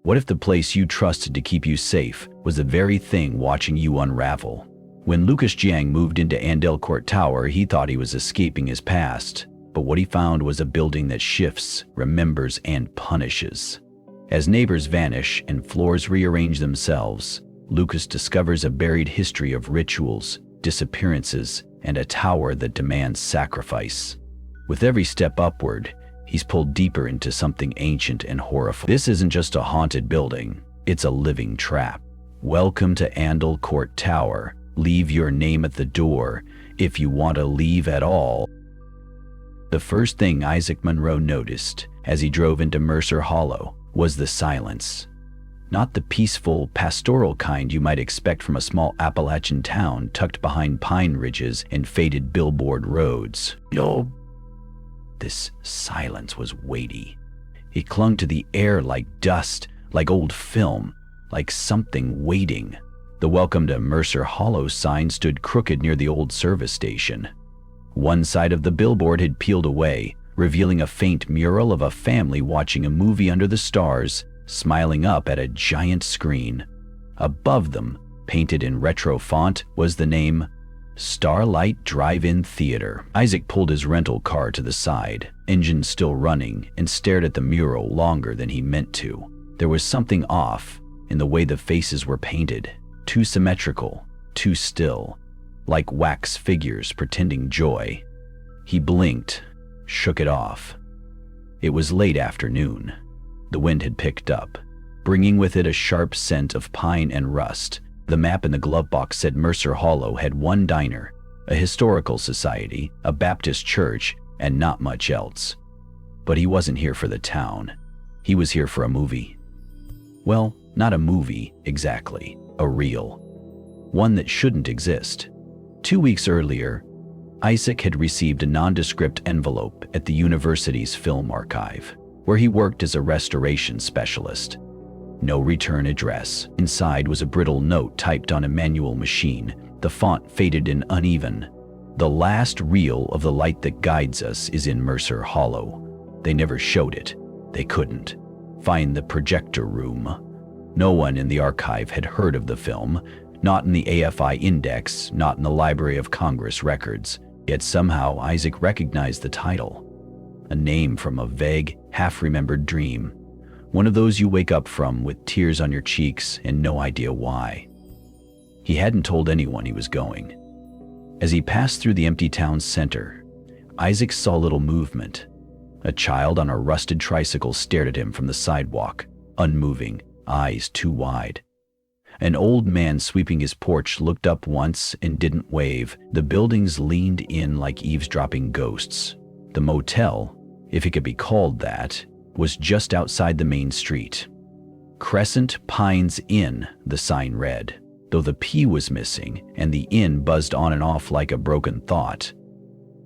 What if the place you trusted to keep you safe was the very thing watching you unravel? When Lucas Jiang moved into Andel Court Tower, he thought he was escaping his past, but what he found was a building that shifts, remembers, and punishes. As neighbors vanish and floors rearrange themselves, Lucas discovers a buried history of rituals, disappearances, and a tower that demands sacrifice. With every step upward, he's pulled deeper into something ancient and horrifying. This isn't just a haunted building, it's a living trap. Welcome to Andel Court Tower. Leave your name at the door if you want to leave at all. The first thing Isaac Monroe noticed as he drove into Mercer Hollow was the silence. Not the peaceful, pastoral kind you might expect from a small Appalachian town tucked behind pine ridges and faded billboard roads. No. This silence was weighty. It clung to the air like dust, like old film, like something waiting. The Welcome to Mercer Hollow sign stood crooked near the old service station. One side of the billboard had peeled away, revealing a faint mural of a family watching a movie under the stars, smiling up at a giant screen. Above them, painted in retro font, was the name Starlight Drive-In Theater. Isaac pulled his rental car to the side, engine still running, and stared at the mural longer than he meant to. There was something off in the way the faces were painted. Too symmetrical, too still, like wax figures pretending joy. He blinked, shook it off. It was late afternoon. The wind had picked up, bringing with it a sharp scent of pine and rust. The map in the glove box said Mercer Hollow had one diner, a historical society, a Baptist church, and not much else. But he wasn't here for the town. He was here for a movie. Well, not a movie, exactly. A reel. One that shouldn't exist. 2 weeks earlier, Isaac had received a nondescript envelope at the university's film archive, where he worked as a restoration specialist. No return address. Inside was a brittle note typed on a manual machine, the font faded and uneven. The last reel of the light that guides us is in Mercer Hollow. They never showed it. They couldn't. Find the projector room. No one in the archive had heard of the film, not in the AFI Index, not in the Library of Congress records. Yet somehow Isaac recognized the title. A name from a vague, half-remembered dream. One of those you wake up from with tears on your cheeks and no idea why. He hadn't told anyone he was going. As he passed through the empty town's center, Isaac saw little movement. A child on a rusted tricycle stared at him from the sidewalk, unmoving, eyes too wide. An old man sweeping his porch looked up once and didn't wave. The buildings leaned in like eavesdropping ghosts. The motel, if it could be called that, was just outside the main street. Crescent Pines Inn, the sign read, though the P was missing and the inn buzzed on and off like a broken thought.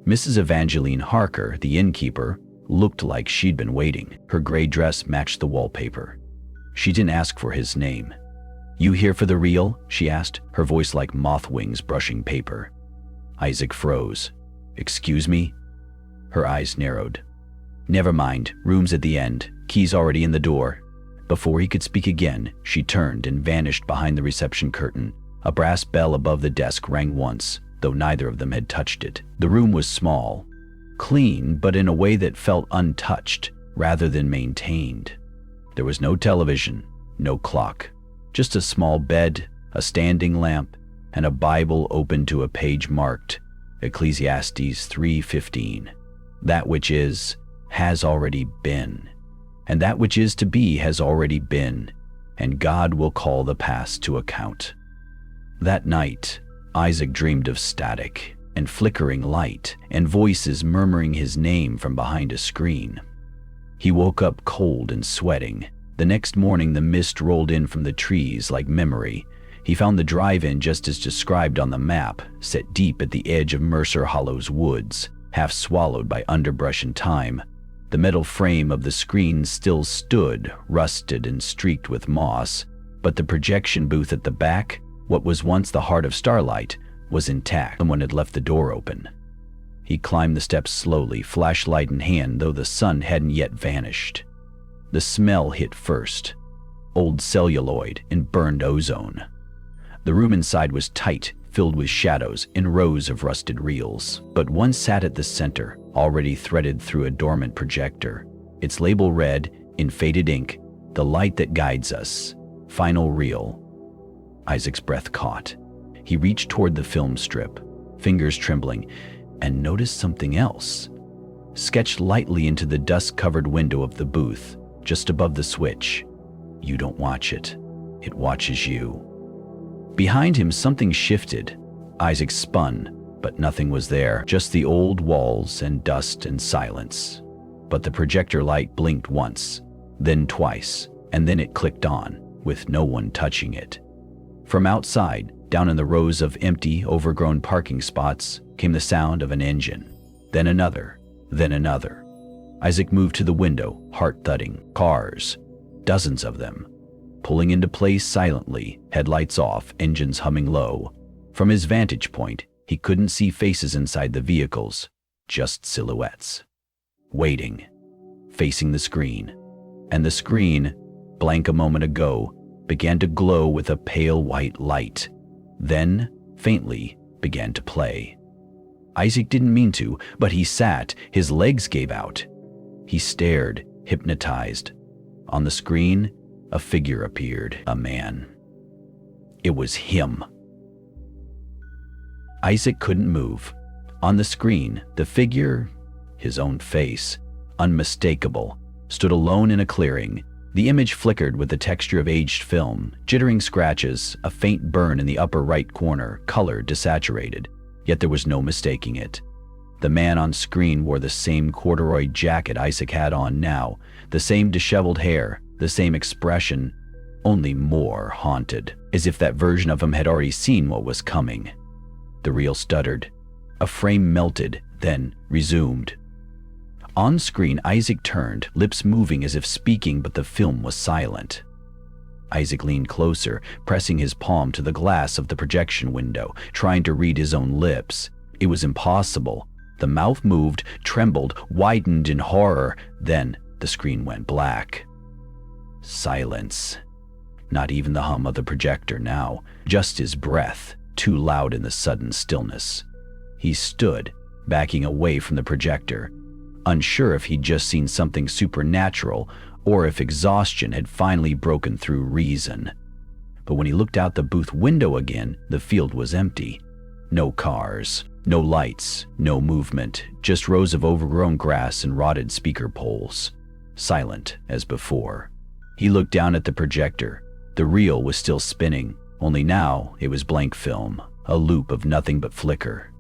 Mrs. Evangeline Harker, the innkeeper, looked like she'd been waiting. Her gray dress matched the wallpaper. She didn't ask for his name. "You here for the reel?" she asked, her voice like moth wings brushing paper. Isaac froze. "Excuse me?" Her eyes narrowed. "Never mind, room's at the end, keys already in the door." Before he could speak again, she turned and vanished behind the reception curtain. A brass bell above the desk rang once, though neither of them had touched it. The room was small, clean, but in a way that felt untouched rather than maintained. There was no television, no clock, just a small bed, a standing lamp, and a Bible open to a page marked Ecclesiastes 3:15. That which is, has already been, and that which is to be has already been, and God will call the past to account. That night, Isaac dreamed of static and flickering light and voices murmuring his name from behind a screen. He woke up cold and sweating. The next morning, the mist rolled in from the trees like memory. He found the drive-in just as described on the map, set deep at the edge of Mercer Hollow's woods, half swallowed by underbrush and time. The metal frame of the screen still stood, rusted and streaked with moss, but the projection booth at the back, what was once the heart of Starlight, was intact. Someone had left the door open. He climbed the steps slowly, flashlight in hand, though the sun hadn't yet vanished. The smell hit first. old celluloid, and burned ozone. The room inside was tight, filled with shadows and rows of rusted reels. But one sat at the center, already threaded through a dormant projector. Its label read, in faded ink, "The light that guides us. Final reel." Isaac's breath caught. He reached toward the film strip, fingers trembling, and noticed something else. Sketched lightly into the dust-covered window of the booth, just above the switch. You don't watch it. It watches you. Behind him, something shifted. Isaac spun, but nothing was there, just the old walls and dust and silence. But the projector light blinked once, then twice, and then it clicked on, with no one touching it. From outside, down in the rows of empty, overgrown parking spots, came the sound of an engine. Then another, then another. Isaac moved to the window, heart thudding. Cars, dozens of them, pulling into place silently, headlights off, engines humming low. From his vantage point, he couldn't see faces inside the vehicles, just silhouettes. Waiting, facing the screen. And the screen, blank a moment ago, began to glow with a pale white light. Then, faintly, began to play. Isaac didn't mean to, but he sat, his legs gave out. He stared, hypnotized. On the screen, a figure appeared, a man. It was him. Isaac couldn't move. On the screen, the figure, his own face, unmistakable, stood alone in a clearing. The image flickered with the texture of aged film, jittering scratches, a faint burn in the upper right corner, color desaturated. Yet there was no mistaking it. The man on screen wore the same corduroy jacket Isaac had on now, the same disheveled hair, the same expression, only more haunted, as if that version of him had already seen what was coming. The reel stuttered. A frame melted, then resumed. On screen, Isaac turned, lips moving as if speaking, but the film was silent. Isaac leaned closer, pressing his palm to the glass of the projection window, trying to read his own lips. It was impossible. The mouth moved, trembled, widened in horror. Then the screen went black. Silence. Not even the hum of the projector now, just his breath, too loud in the sudden stillness. He stood, backing away from the projector, unsure if he'd just seen something supernatural or if exhaustion had finally broken through reason. But when he looked out the booth window again, the field was empty. No cars, no lights, no movement, just rows of overgrown grass and rotted speaker poles. Silent as before. He looked down at the projector. The reel was still spinning, only now it was blank film, a loop of nothing but flicker.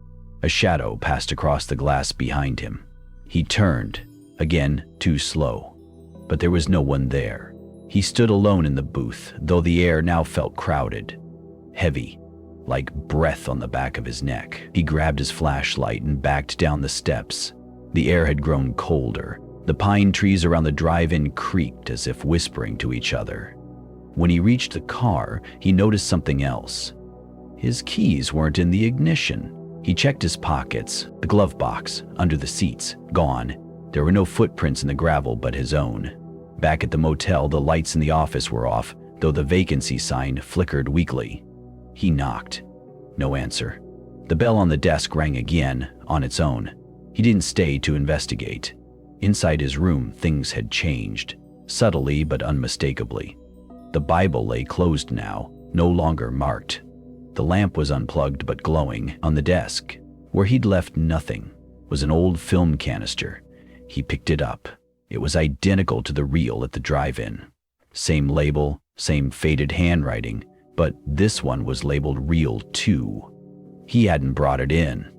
A shadow passed across the glass behind him. He turned, again too slow. But there was no one there. He stood alone in the booth, though the air now felt crowded, heavy, like breath on the back of his neck. He grabbed his flashlight and backed down the steps. The air had grown colder. The pine trees around the drive-in creaked as if whispering to each other. When he reached the car, he noticed something else. His keys weren't in the ignition. He checked his pockets, the glove box, under the seats, gone. There were no footprints in the gravel but his own. Back at the motel, the lights in the office were off, though the vacancy sign flickered weakly. He knocked. No answer. The bell on the desk rang again, on its own. He didn't stay to investigate. Inside his room, things had changed, subtly but unmistakably. The Bible lay closed now, no longer marked. The lamp was unplugged but glowing. On the desk, where he'd left nothing, was an old film canister. He picked it up. It was identical to the reel at the drive-in. Same label, same faded handwriting, but this one was labeled Reel 2. He hadn't brought it in.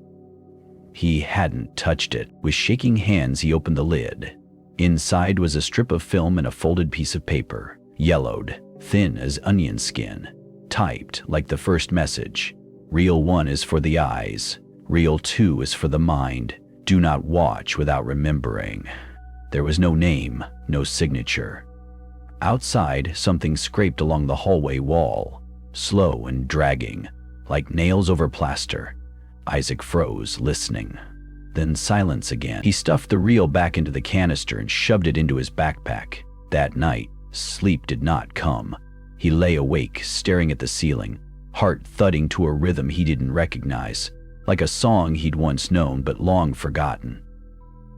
He hadn't touched it. With shaking hands, he opened the lid. Inside was a strip of film and a folded piece of paper, yellowed, thin as onion skin, typed like the first message. Reel 1 is for the eyes. Reel 2 is for the mind. Do not watch without remembering. There was no name, no signature. Outside, something scraped along the hallway wall, slow and dragging, like nails over plaster. Isaac froze, listening. Then silence again. He stuffed the reel back into the canister and shoved it into his backpack. That night, Sleep did not come. He lay awake, staring at the ceiling, heart thudding to a rhythm he didn't recognize, like a song he'd once known but long forgotten.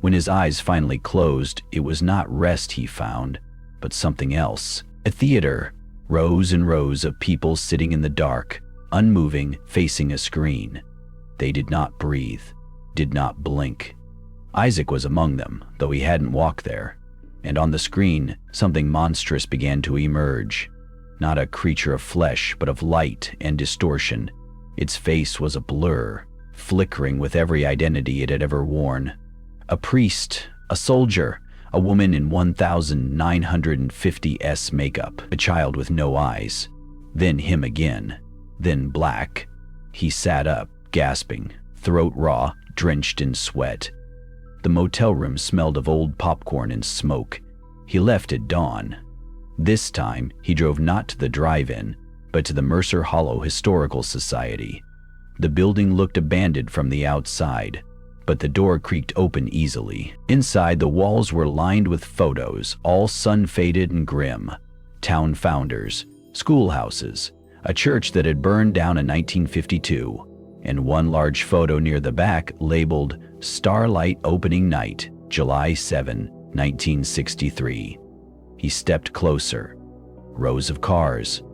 When his eyes finally closed, it was not rest he found, but something else. A theater, rows and rows of people sitting in the dark, unmoving, facing a screen. They did not breathe, did not blink. Isaac was among them, though he hadn't walked there. And on the screen, something monstrous began to emerge. Not a creature of flesh, but of light and distortion. Its face was a blur, flickering with every identity it had ever worn. A priest, a soldier, a woman in 1950s makeup, a child with no eyes. Then him again, then black. He sat up, gasping, throat raw, drenched in sweat. The motel room smelled of old popcorn and smoke. He left at dawn. This time, he drove not to the drive-in, but to the Mercer Hollow Historical Society. The building looked abandoned from the outside, but the door creaked open easily. Inside, the walls were lined with photos, all sun-faded and grim. Town founders, schoolhouses, a church that had burned down in 1952, and one large photo near the back labeled Starlight Opening Night, July 7, 1963. He stepped closer. Rows of cars,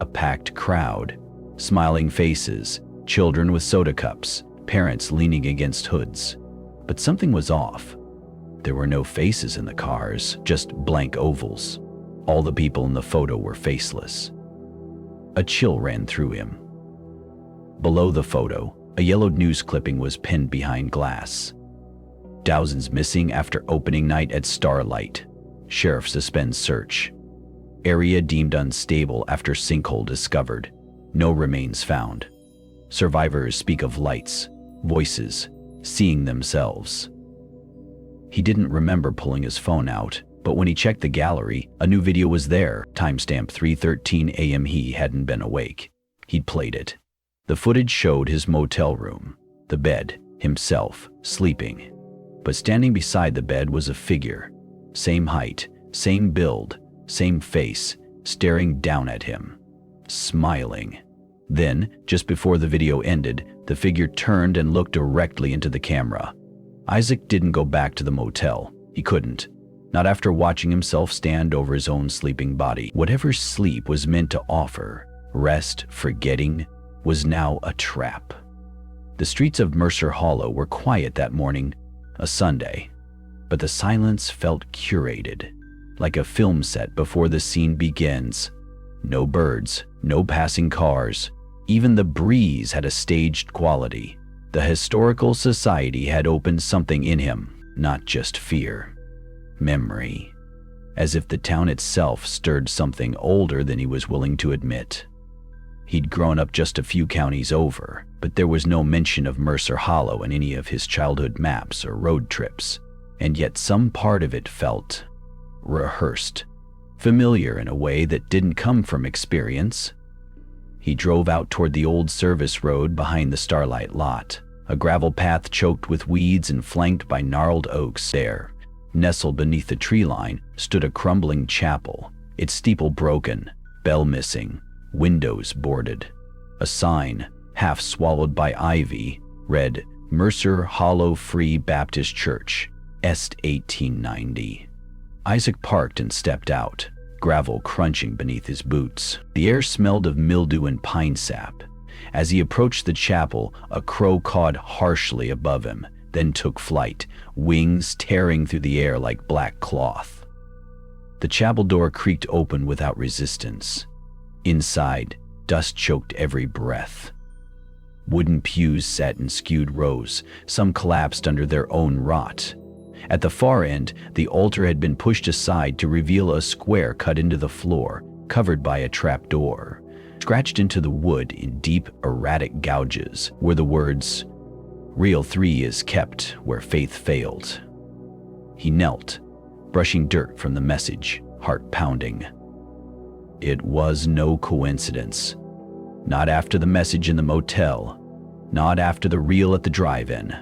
a packed crowd, smiling faces, children with soda cups, parents leaning against hoods. But something was off. There were no faces in the cars, just blank ovals. All the people in the photo were faceless. A chill ran through him. Below the photo, a yellowed news clipping was pinned behind glass. Dozens missing after opening night at Starlight. Sheriff suspends search. Area deemed unstable after sinkhole discovered. No remains found. Survivors speak of lights, voices, seeing themselves. He didn't remember pulling his phone out, but when he checked the gallery, a new video was there, timestamp 3:13 a.m. He hadn't been awake. He'd played it. The footage showed his motel room, the bed, himself, sleeping. But standing beside the bed was a figure. Same height, same build, same face, staring down at him, smiling. Then, just before the video ended, the figure turned and looked directly into the camera. Isaac didn't go back to the motel. He couldn't. Not after watching himself stand over his own sleeping body. Whatever sleep was meant to offer, rest, forgetting, was now a trap. The streets of Mercer Hollow were quiet that morning, a Sunday. But the silence felt curated, like a film set before the scene begins. No birds, no passing cars. Even the breeze had a staged quality. The Historical Society had opened something in him, not just fear. Memory. As if the town itself stirred something older than he was willing to admit. He'd grown up just a few counties over, but there was no mention of Mercer Hollow in any of his childhood maps or road trips. And yet some part of it felt rehearsed, familiar in a way that didn't come from experience. He drove out toward the old service road behind the Starlight lot, a gravel path choked with weeds and flanked by gnarled oaks. There, nestled beneath the tree line, stood a crumbling chapel, its steeple broken, bell missing, windows boarded. A sign, half swallowed by ivy, read, Mercer Hollow Free Baptist Church, Est 1890. Isaac parked and stepped out, gravel crunching beneath his boots. The air smelled of mildew and pine sap. As he approached the chapel, a crow cawed harshly above him, then took flight, wings tearing through the air like black cloth. The chapel door creaked open without resistance. Inside, dust choked every breath. Wooden pews sat in skewed rows, some collapsed under their own rot. At the far end, the altar had been pushed aside to reveal a square cut into the floor, covered by a trap door. Scratched into the wood in deep, erratic gouges were the words, "Real 3 is kept where faith failed." He knelt, brushing dirt from the message, heart pounding. It was no coincidence. Not after the message in the motel, not after the reel at the drive-in.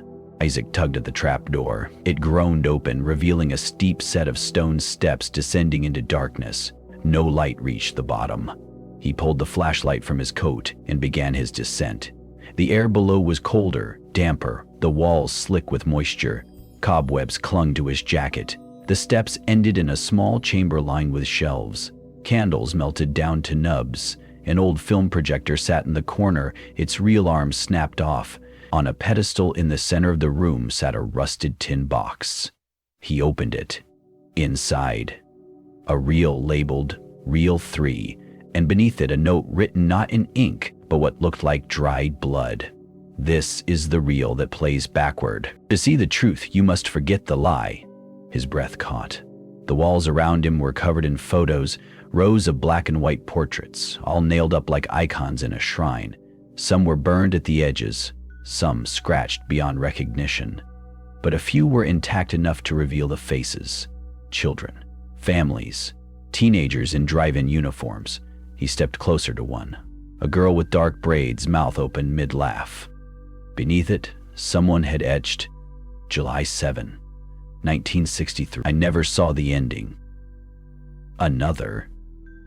Isaac tugged at the trapdoor. It groaned open, revealing a steep set of stone steps descending into darkness. No light reached the bottom. He pulled the flashlight from his coat and began his descent. The air below was colder, damper, the walls slick with moisture. Cobwebs clung to his jacket. The steps ended in a small chamber lined with shelves. Candles melted down to nubs. An old film projector sat in the corner, its reel arms snapped off. On a pedestal in the center of the room sat a rusted tin box. He opened it. Inside, a reel labeled Reel 3, and beneath it a note written not in ink, but what looked like dried blood. This is the reel that plays backward. To see the truth, you must forget the lie. His breath caught. The walls around him were covered in photos, rows of black and white portraits, all nailed up like icons in a shrine. Some were burned at the edges, some scratched beyond recognition. But a few were intact enough to reveal the faces. Children, families, teenagers in drive-in uniforms. He stepped closer to one. A girl with dark braids, mouth open mid-laugh. Beneath it, someone had etched, July 7, 1963. I never saw the ending. Another,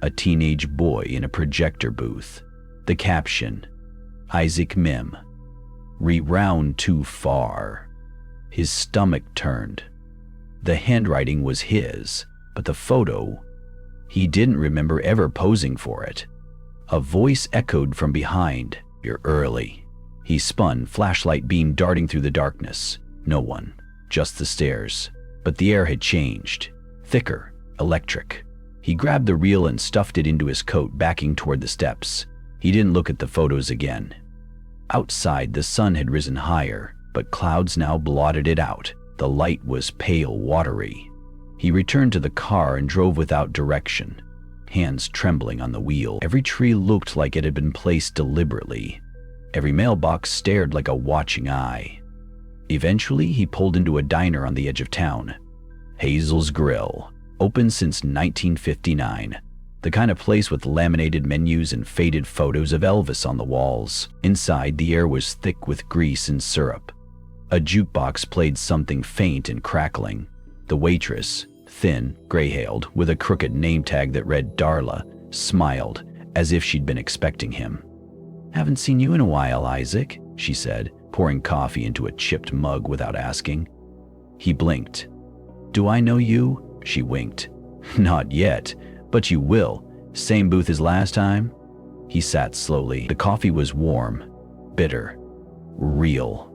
a teenage boy in a projector booth. The caption, Isaac Mim. Rewound too far. His stomach turned. The handwriting was his, but the photo, he didn't remember ever posing for it. A voice echoed from behind, "You're early." He spun, flashlight beam darting through the darkness. No one, just the stairs. But the air had changed. Thicker, electric. He grabbed the reel and stuffed it into his coat, backing toward the steps. He didn't look at the photos again. Outside, the sun had risen higher, but clouds now blotted it out. The light was pale, watery. He returned to the car and drove without direction, hands trembling on the wheel. Every tree looked like it had been placed deliberately. Every mailbox stared like a watching eye. Eventually, he pulled into a diner on the edge of town. Hazel's Grill, open since 1959. The kind of place with laminated menus and faded photos of Elvis on the walls. Inside, the air was thick with grease and syrup. A jukebox played something faint and crackling. The waitress, thin, gray-hailed, with a crooked name tag that read Darla, smiled as if she'd been expecting him. "Haven't seen you in a while, Isaac," she said, pouring coffee into a chipped mug without asking. He blinked. "Do I know you?" She winked. "Not yet, but you will. Same booth as last time?" He sat slowly. The coffee was warm, bitter, real,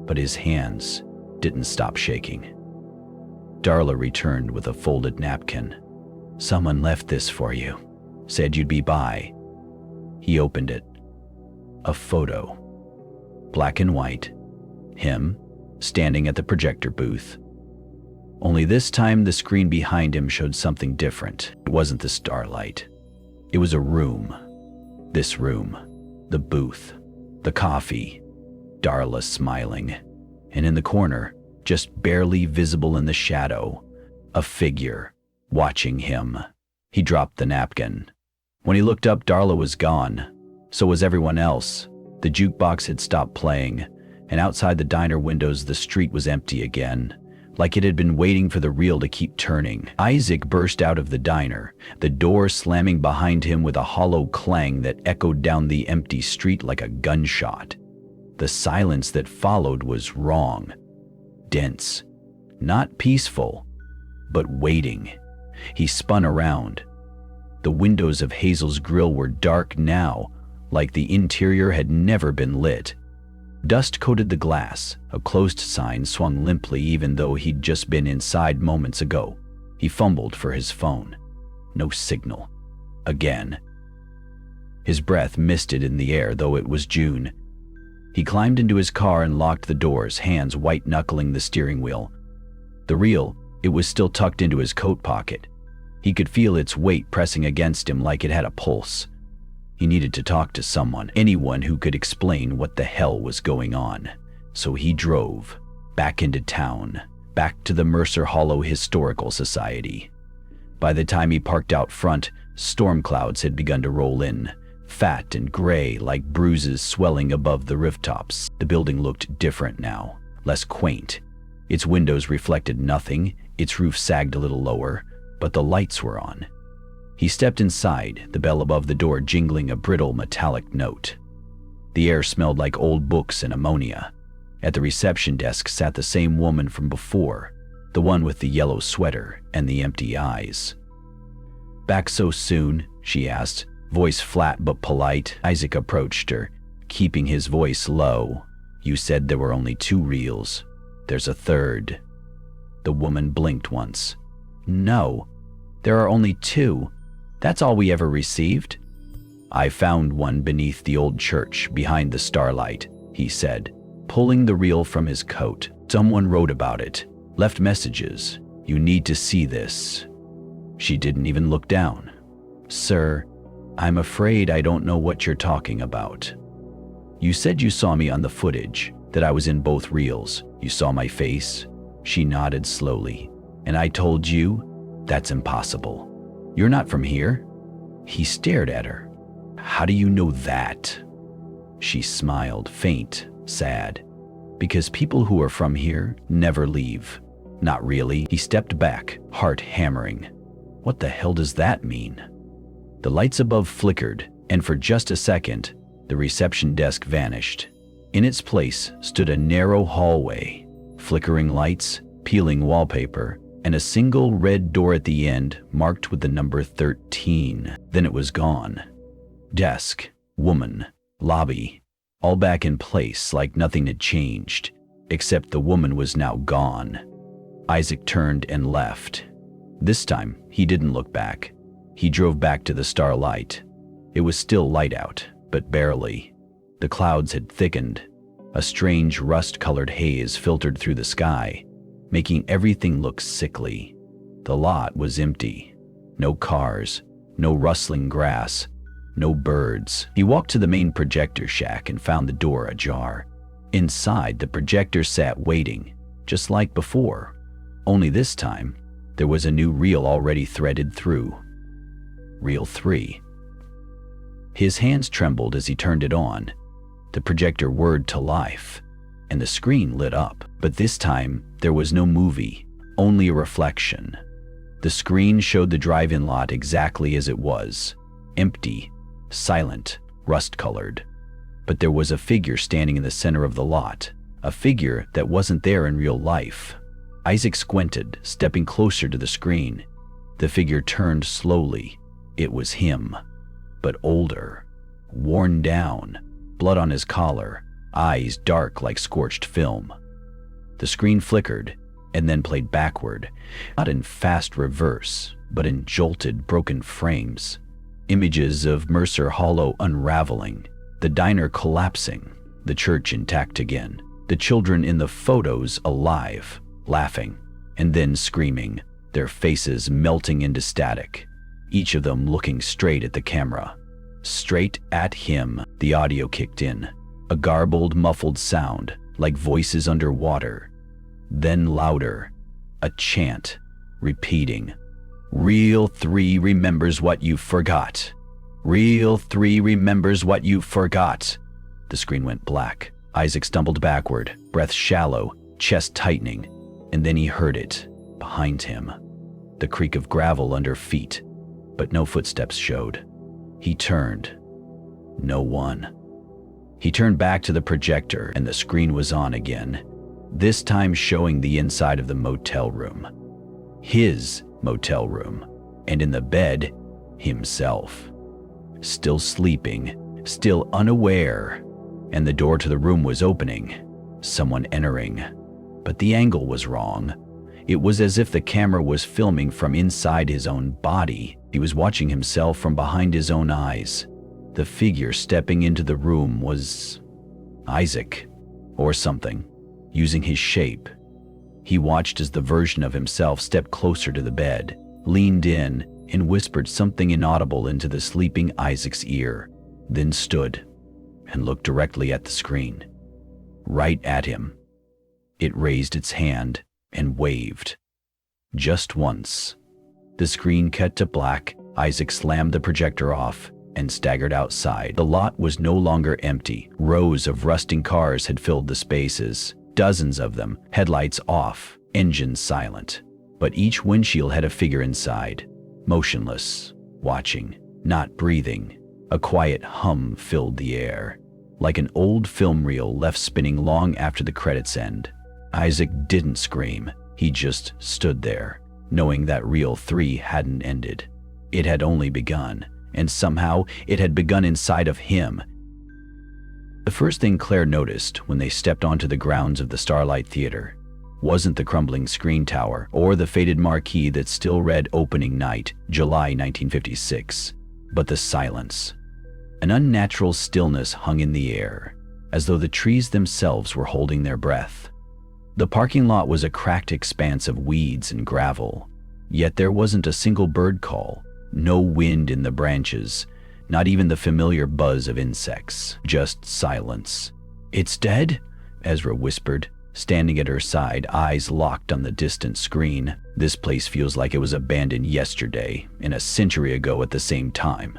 but his hands didn't stop shaking. Darla returned with a folded napkin. "Someone left this for you. Said you'd be by." He opened it. A photo. Black and white. Him, standing at the projector booth. Only this time the screen behind him showed something different. It wasn't the starlight. It was a room. This room. The booth. The coffee. Darla smiling. And in the corner, just barely visible in the shadow, a figure, watching him. He dropped the napkin. When he looked up, Darla was gone. So was everyone else. The jukebox had stopped playing, and outside the diner windows the street was empty again, like it had been waiting for the reel to keep turning. Isaac burst out of the diner, the door slamming behind him with a hollow clang that echoed down the empty street like a gunshot. The silence that followed was wrong. Dense. Not peaceful, but waiting. He spun around. The windows of Hazel's Grill were dark now, like the interior had never been lit. Dust coated the glass. A closed sign swung limply even though he'd just been inside moments ago. He fumbled for his phone. No signal. Again. His breath misted in the air, though it was June. He climbed into his car and locked the doors, hands white-knuckling the steering wheel. The reel, it was still tucked into his coat pocket. He could feel its weight pressing against him like it had a pulse. He needed to talk to someone, anyone who could explain what the hell was going on. So he drove, back into town, back to the Mercer Hollow Historical Society. By the time he parked out front, storm clouds had begun to roll in, fat and gray like bruises swelling above the rooftops. The building looked different now, less quaint. Its windows reflected nothing, its roof sagged a little lower, but the lights were on. He stepped inside, the bell above the door jingling a brittle metallic note. The air smelled like old books and ammonia. At the reception desk sat the same woman from before, the one with the yellow sweater and the empty eyes. "Back so soon?" she asked, voice flat but polite. Isaac approached her, keeping his voice low. "You said there were only 2 reels. There's a third." The woman blinked once. "No, there are only 2. That's all we ever received." "I found one beneath the old church behind the starlight," he said, pulling the reel from his coat. "Someone wrote about it, left messages. You need to see this." She didn't even look down. "Sir, I'm afraid I don't know what you're talking about." "You said you saw me on the footage, that I was in both reels. You saw my face?" She nodded slowly. "And I told you? That's impossible. You're not from here?" He stared at her. "How do you know that?" She smiled, faint, sad. "Because people who are from here never leave." "Not really." He stepped back, heart hammering. "What the hell does that mean?" The lights above flickered, and for just a second, the reception desk vanished. In its place stood a narrow hallway, flickering lights, peeling wallpaper, and a single red door at the end marked with the number 13. Then it was gone. Desk, woman, lobby, all back in place like nothing had changed, except the woman was now gone. Isaac turned and left. This time, he didn't look back. He drove back to the starlight. It was still light out, but barely. The clouds had thickened. A strange rust-colored haze filtered through the sky, making everything look sickly. The lot was empty. No cars, no rustling grass, no birds. He walked to the main projector shack and found the door ajar. Inside, the projector sat waiting, just like before. Only this time, there was a new reel already threaded through. Reel 3. His hands trembled as he turned it on. The projector whirred to life, and the screen lit up. But this time, there was no movie, only a reflection. The screen showed the drive-in lot exactly as it was, empty, silent, rust-colored. But there was a figure standing in the center of the lot, a figure that wasn't there in real life. Isaac squinted, stepping closer to the screen. The figure turned slowly. It was him, but older, worn down, blood on his collar, eyes dark like scorched film. The screen flickered and then played backward, not in fast reverse, but in jolted, broken frames. Images of Mercer Hollow unraveling, the diner collapsing, the church intact again, the children in the photos alive, laughing, and then screaming, their faces melting into static, each of them looking straight at the camera. Straight at him. The audio kicked in, a garbled, muffled sound, like voices underwater. Then louder, a chant, repeating, "Reel 3 remembers what you forgot. Reel 3 remembers what you forgot." The screen went black. Isaac stumbled backward, breath shallow, chest tightening, and then he heard it, behind him. The creak of gravel under feet, but no footsteps showed. He turned. No one. He turned back to the projector, and the screen was on again, this time showing the inside of the motel room. His motel room, and in the bed, himself. Still sleeping, still unaware, and the door to the room was opening, someone entering. But the angle was wrong. It was as if the camera was filming from inside his own body. He was watching himself from behind his own eyes. The figure stepping into the room was Isaac, or something, using his shape. He watched as the version of himself stepped closer to the bed, leaned in, and whispered something inaudible into the sleeping Isaac's ear, then stood and looked directly at the screen. Right at him. It raised its hand and waved. Just once. The screen cut to black. Isaac slammed the projector off and staggered outside. The lot was no longer empty. Rows of rusting cars had filled the spaces, dozens of them, headlights off, engines silent. But each windshield had a figure inside, motionless, watching, not breathing. A quiet hum filled the air, like an old film reel left spinning long after the credits end. Isaac didn't scream. He just stood there, knowing that reel 3 hadn't ended. It had only begun, and somehow it had begun inside of him. The first thing Claire noticed when they stepped onto the grounds of the Starlight Theater wasn't the crumbling screen tower or the faded marquee that still read Opening Night, July 1956, but the silence. An unnatural stillness hung in the air, as though the trees themselves were holding their breath. The parking lot was a cracked expanse of weeds and gravel, yet there wasn't a single bird call, no wind in the branches, not even the familiar buzz of insects, just silence. "It's dead?" Ezra whispered, standing at her side, eyes locked on the distant screen. "This place feels like it was abandoned yesterday and a century ago at the same time."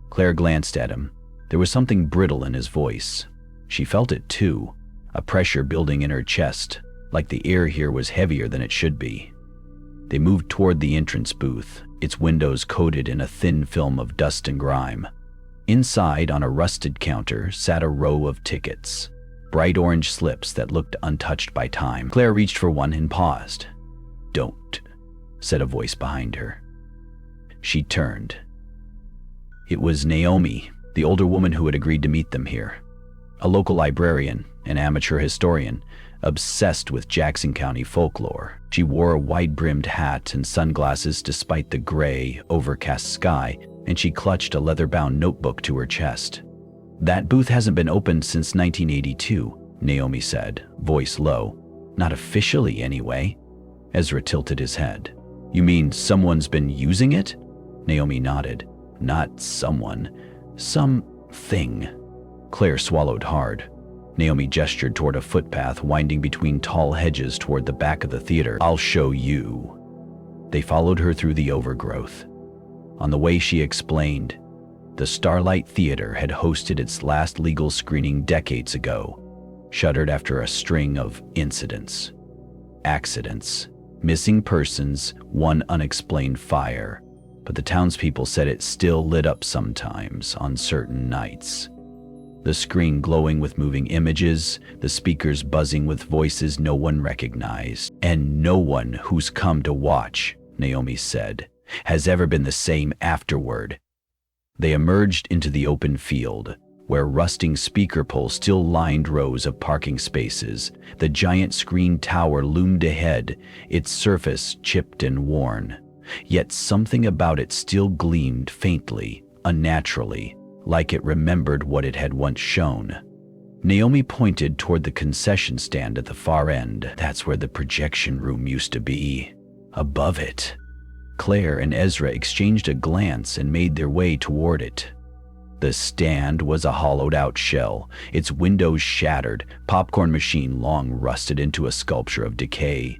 Claire glanced at him. There was something brittle in his voice. She felt it too, a pressure building in her chest, like the air here was heavier than it should be. They moved toward the entrance booth, its windows coated in a thin film of dust and grime. Inside, on a rusted counter, sat a row of tickets, bright orange slips that looked untouched by time. Claire reached for one and paused. "Don't," said a voice behind her. She turned. It was Naomi, the older woman who had agreed to meet them here. A local librarian, an amateur historian, obsessed with Jackson County folklore. She wore a wide-brimmed hat and sunglasses despite the gray, overcast sky, and she clutched a leather-bound notebook to her chest. "That booth hasn't been opened since 1982, Naomi said, voice low. "Not officially, anyway." Ezra tilted his head. "You mean someone's been using it?" Naomi nodded. "Not someone. Something." Claire swallowed hard. Naomi gestured toward a footpath winding between tall hedges toward the back of the theater. "I'll show you." They followed her through the overgrowth. On the way, she explained, the Starlight Theater had hosted its last legal screening decades ago, shuttered after a string of incidents. Accidents, missing persons, one unexplained fire. But the townspeople said it still lit up sometimes on certain nights. The screen glowing with moving images, the speakers buzzing with voices no one recognized. "And no one who's come to watch," Naomi said, "has ever been the same afterward." They emerged into the open field, where rusting speaker poles still lined rows of parking spaces. The giant screen tower loomed ahead, its surface chipped and worn. Yet something about it still gleamed faintly, unnaturally, like it remembered what it had once shown. Naomi pointed toward the concession stand at the far end. "That's where the projection room used to be. Above it." Claire and Ezra exchanged a glance and made their way toward it. The stand was a hollowed-out shell, its windows shattered, popcorn machine long rusted into a sculpture of decay.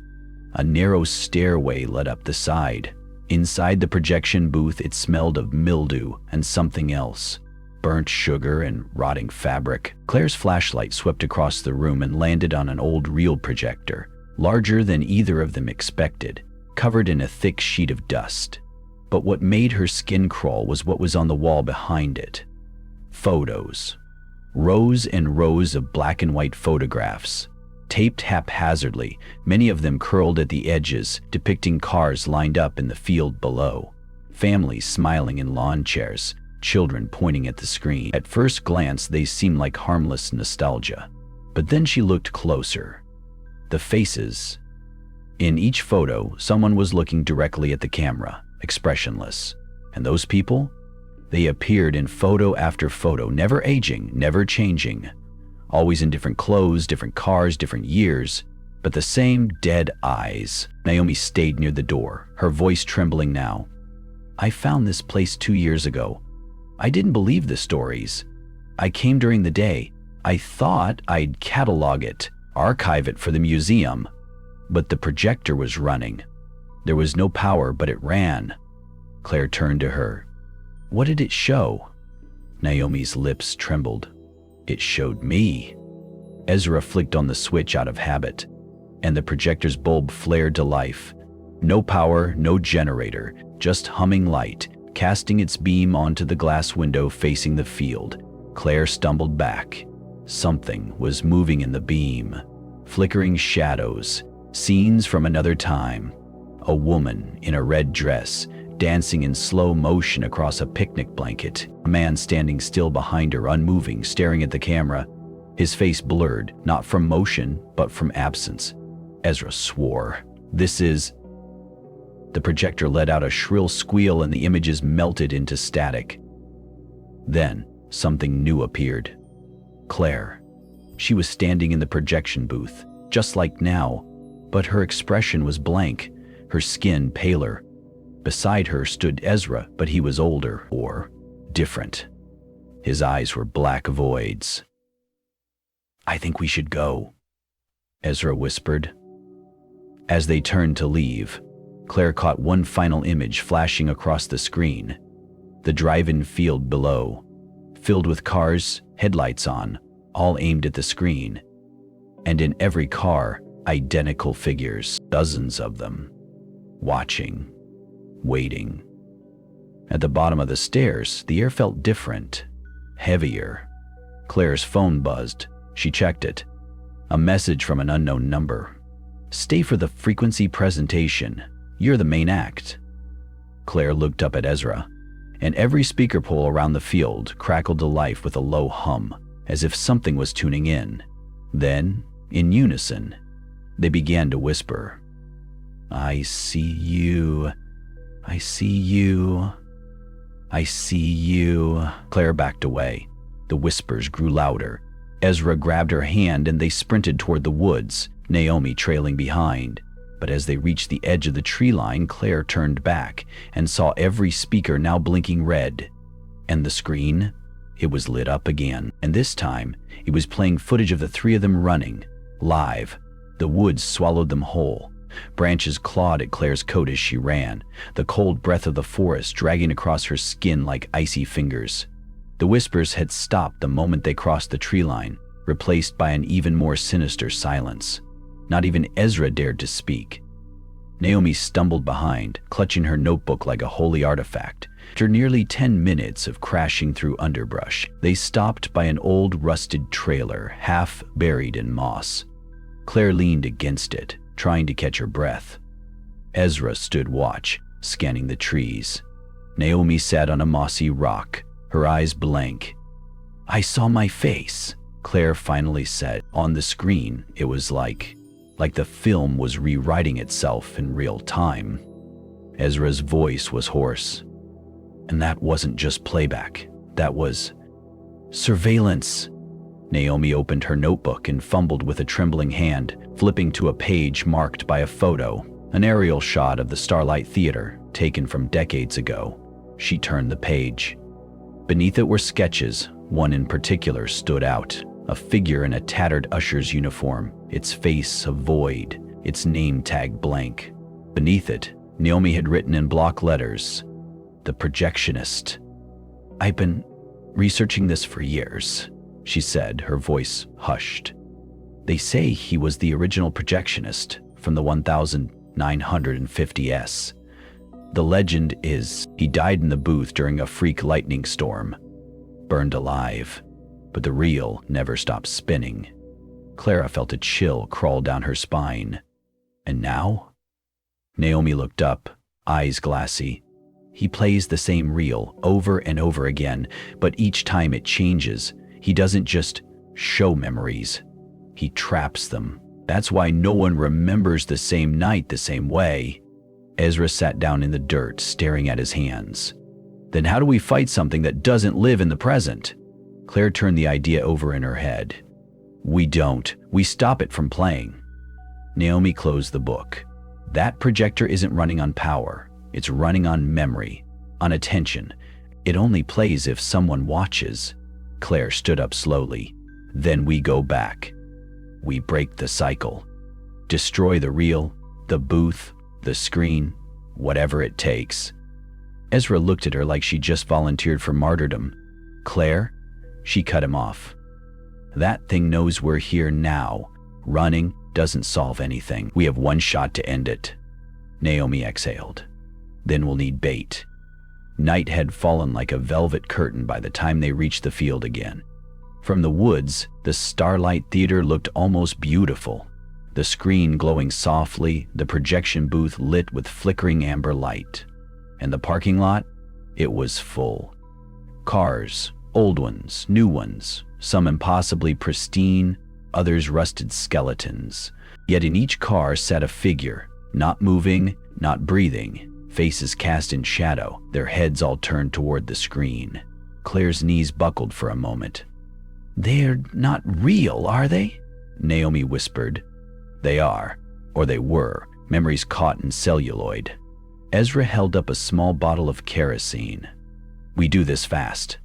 A narrow stairway led up the side. Inside the projection booth, it smelled of mildew and something else. Burnt sugar and rotting fabric. Claire's flashlight swept across the room and landed on an old reel projector, larger than either of them expected, covered in a thick sheet of dust. But what made her skin crawl was what was on the wall behind it. Photos. Rows and rows of black and white photographs, taped haphazardly, many of them curled at the edges, depicting cars lined up in the field below. Families smiling in lawn chairs, children pointing at the screen. At first glance, they seemed like harmless nostalgia. But then she looked closer. The faces. In each photo, someone was looking directly at the camera, expressionless. And those people? They appeared in photo after photo, never aging, never changing. Always in different clothes, different cars, different years, but the same dead eyes. Naomi stayed near the door, her voice trembling now. "I found this place 2 years ago. I didn't believe the stories. I came during the day. I thought I'd catalog it, archive it for the museum. But the projector was running. There was no power, but it ran." Claire turned to her. "What did it show?" Naomi's lips trembled. "It showed me." Ezra flicked on the switch out of habit, and the projector's bulb flared to life. No power, no generator, just humming light, casting its beam onto the glass window facing the field. Claire stumbled back. Something was moving in the beam. Flickering shadows, scenes from another time. A woman in a red dress, dancing in slow motion across a picnic blanket. A man standing still behind her, unmoving, staring at the camera. His face blurred, not from motion, but from absence. Ezra swore. This is... The projector let out a shrill squeal and the images melted into static. Then, something new appeared. Claire. She was standing in the projection booth, just like now, but her expression was blank, her skin paler. Beside her stood Ezra, but he was older, or different. His eyes were black voids. "I think we should go," Ezra whispered. As they turned to leave, Claire caught one final image flashing across the screen. The drive-in field below, filled with cars, headlights on, all aimed at the screen. And in every car, identical figures, dozens of them, watching, waiting. At the bottom of the stairs, the air felt different, heavier. Claire's phone buzzed. She checked it. A message from an unknown number. "Stay for the frequency presentation. You're the main act." Claire looked up at Ezra, and every speaker pole around the field crackled to life with a low hum, as if something was tuning in. Then, in unison, they began to whisper. "I see you. I see you. I see you." Claire backed away. The whispers grew louder. Ezra grabbed her hand and they sprinted toward the woods, Naomi trailing behind. But as they reached the edge of the tree line, Claire turned back and saw every speaker now blinking red. And the screen? It was lit up again, and this time, it was playing footage of the three of them running, live. The woods swallowed them whole. Branches clawed at Claire's coat as she ran, the cold breath of the forest dragging across her skin like icy fingers. The whispers had stopped the moment they crossed the tree line, replaced by an even more sinister silence. Not even Ezra dared to speak. Naomi stumbled behind, clutching her notebook like a holy artifact. After nearly 10 minutes of crashing through underbrush, they stopped by an old rusted trailer, half buried in moss. Claire leaned against it, trying to catch her breath. Ezra stood watch, scanning the trees. Naomi sat on a mossy rock, her eyes blank. "I saw my face," Claire finally said. On the screen, it was like the film was rewriting itself in real time. Ezra's voice was hoarse. "And that wasn't just playback. That was surveillance." Naomi opened her notebook and fumbled with a trembling hand, flipping to a page marked by a photo, an aerial shot of the Starlight Theater, taken from decades ago. She turned the page. Beneath it were sketches. One in particular stood out. A figure in a tattered usher's uniform, its face a void, its name tag blank. Beneath it, Naomi had written in block letters, "The projectionist." "I've been researching this for years," she said, her voice hushed. "They say he was the original projectionist from the 1950s. The legend is he died in the booth during a freak lightning storm, burned alive. But the reel never stopped spinning." Clara felt a chill crawl down her spine. "And now?" Naomi looked up, eyes glassy. "He plays the same reel over and over again, but each time it changes. He doesn't just show memories. He traps them. That's why no one remembers the same night the same way." Ezra sat down in the dirt, staring at his hands. "Then how do we fight something that doesn't live in the present?" Claire turned the idea over in her head. "We don't. We stop it from playing." Naomi closed the book. "That projector isn't running on power. It's running on memory, on attention. It only plays if someone watches." Claire stood up slowly. "Then we go back. We break the cycle. Destroy the reel, the booth, the screen, whatever it takes." Ezra looked at her like she just volunteered for martyrdom. "Claire?" She cut him off. "That thing knows we're here now. Running doesn't solve anything. We have one shot to end it." Naomi exhaled. "Then we'll need bait." Night had fallen like a velvet curtain by the time they reached the field again. From the woods, the Starlight Theater looked almost beautiful. The screen glowing softly, the projection booth lit with flickering amber light. And the parking lot? It was full. Cars, old ones, new ones, some impossibly pristine, others rusted skeletons. Yet in each car sat a figure, not moving, not breathing, faces cast in shadow, their heads all turned toward the screen. Claire's knees buckled for a moment. "They're not real, are they?" Naomi whispered. "They are, or they were, memories caught in celluloid." Ezra held up a small bottle of kerosene. "We do this fast."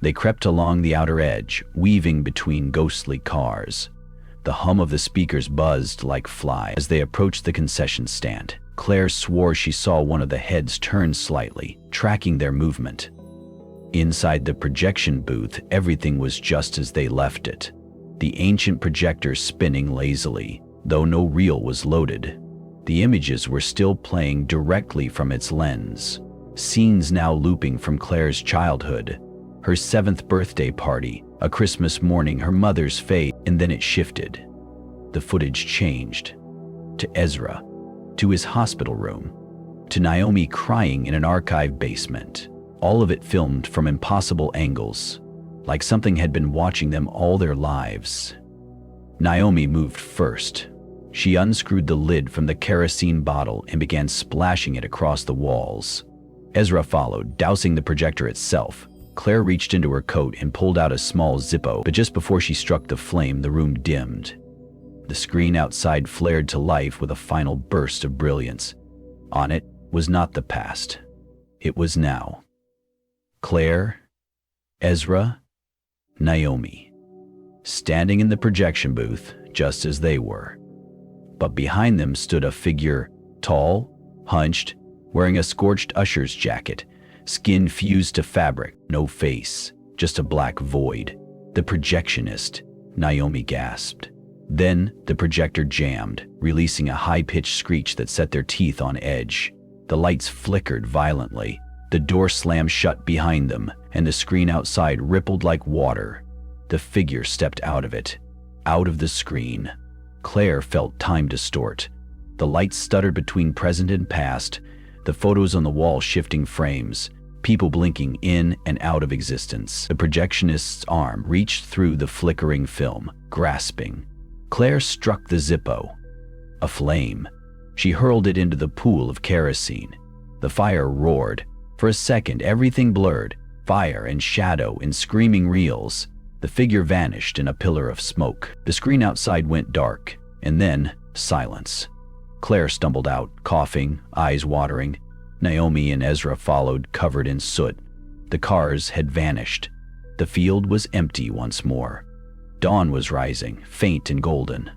They crept along the outer edge, weaving between ghostly cars. The hum of the speakers buzzed like flies as they approached the concession stand. Claire swore she saw one of the heads turn slightly, tracking their movement. Inside the projection booth, everything was just as they left it. The ancient projector spinning lazily, though no reel was loaded. The images were still playing directly from its lens. Scenes now looping from Claire's childhood, her 7th birthday party, a Christmas morning, her mother's fate, and then it shifted. The footage changed. To Ezra, to his hospital room, to Naomi crying in an archive basement. All of it filmed from impossible angles, like something had been watching them all their lives. Naomi moved first. She unscrewed the lid from the kerosene bottle and began splashing it across the walls. Ezra followed, dousing the projector itself. Claire reached into her coat and pulled out a small Zippo, but just before she struck the flame, the room dimmed. The screen outside flared to life with a final burst of brilliance. On it was not the past. It was now. Claire, Ezra, Naomi, standing in the projection booth just as they were. But behind them stood a figure, tall, hunched, wearing a scorched usher's jacket, skin fused to fabric, no face, just a black void. "The projectionist," Naomi gasped. Then the projector jammed, releasing a high-pitched screech that set their teeth on edge. The lights flickered violently. The door slammed shut behind them, and the screen outside rippled like water. The figure stepped out of it, out of the screen. Claire felt time distort. The lights stuttered between present and past, the photos on the wall shifting frames, people blinking in and out of existence. The projectionist's arm reached through the flickering film, grasping. Claire struck the Zippo. A flame. She hurled it into the pool of kerosene. The fire roared. For a second, everything blurred, fire and shadow in screaming reels. The figure vanished in a pillar of smoke. The screen outside went dark, and then silence. Claire stumbled out, coughing, eyes watering. Naomi and Ezra followed, covered in soot. The cars had vanished. The field was empty once more. Dawn was rising, faint and golden.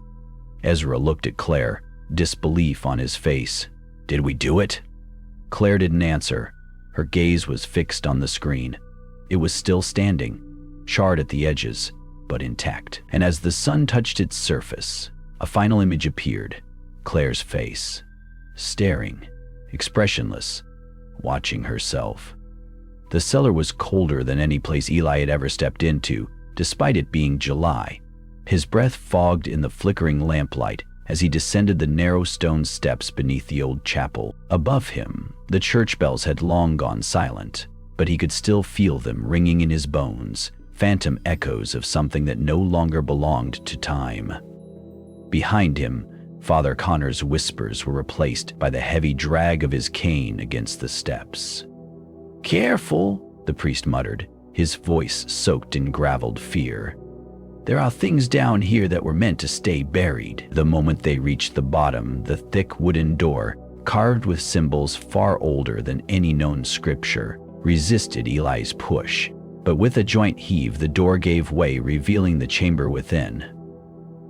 Ezra looked at Claire, disbelief on his face. "Did we do it?" Claire didn't answer. Her gaze was fixed on the screen. It was still standing, charred at the edges, but intact. And as the sun touched its surface, a final image appeared. Claire's face, staring, expressionless, watching herself. The cellar was colder than any place Eli had ever stepped into, despite it being July. His breath fogged in the flickering lamplight as he descended the narrow stone steps beneath the old chapel. Above him, the church bells had long gone silent, but he could still feel them ringing in his bones, phantom echoes of something that no longer belonged to time. Behind him, Father Connor's whispers were replaced by the heavy drag of his cane against the steps. "Careful," the priest muttered, his voice soaked in graveled fear. "There are things down here that were meant to stay buried." The moment they reached the bottom, the thick wooden door, carved with symbols far older than any known scripture, resisted Eli's push. But with a joint heave, the door gave way, revealing the chamber within.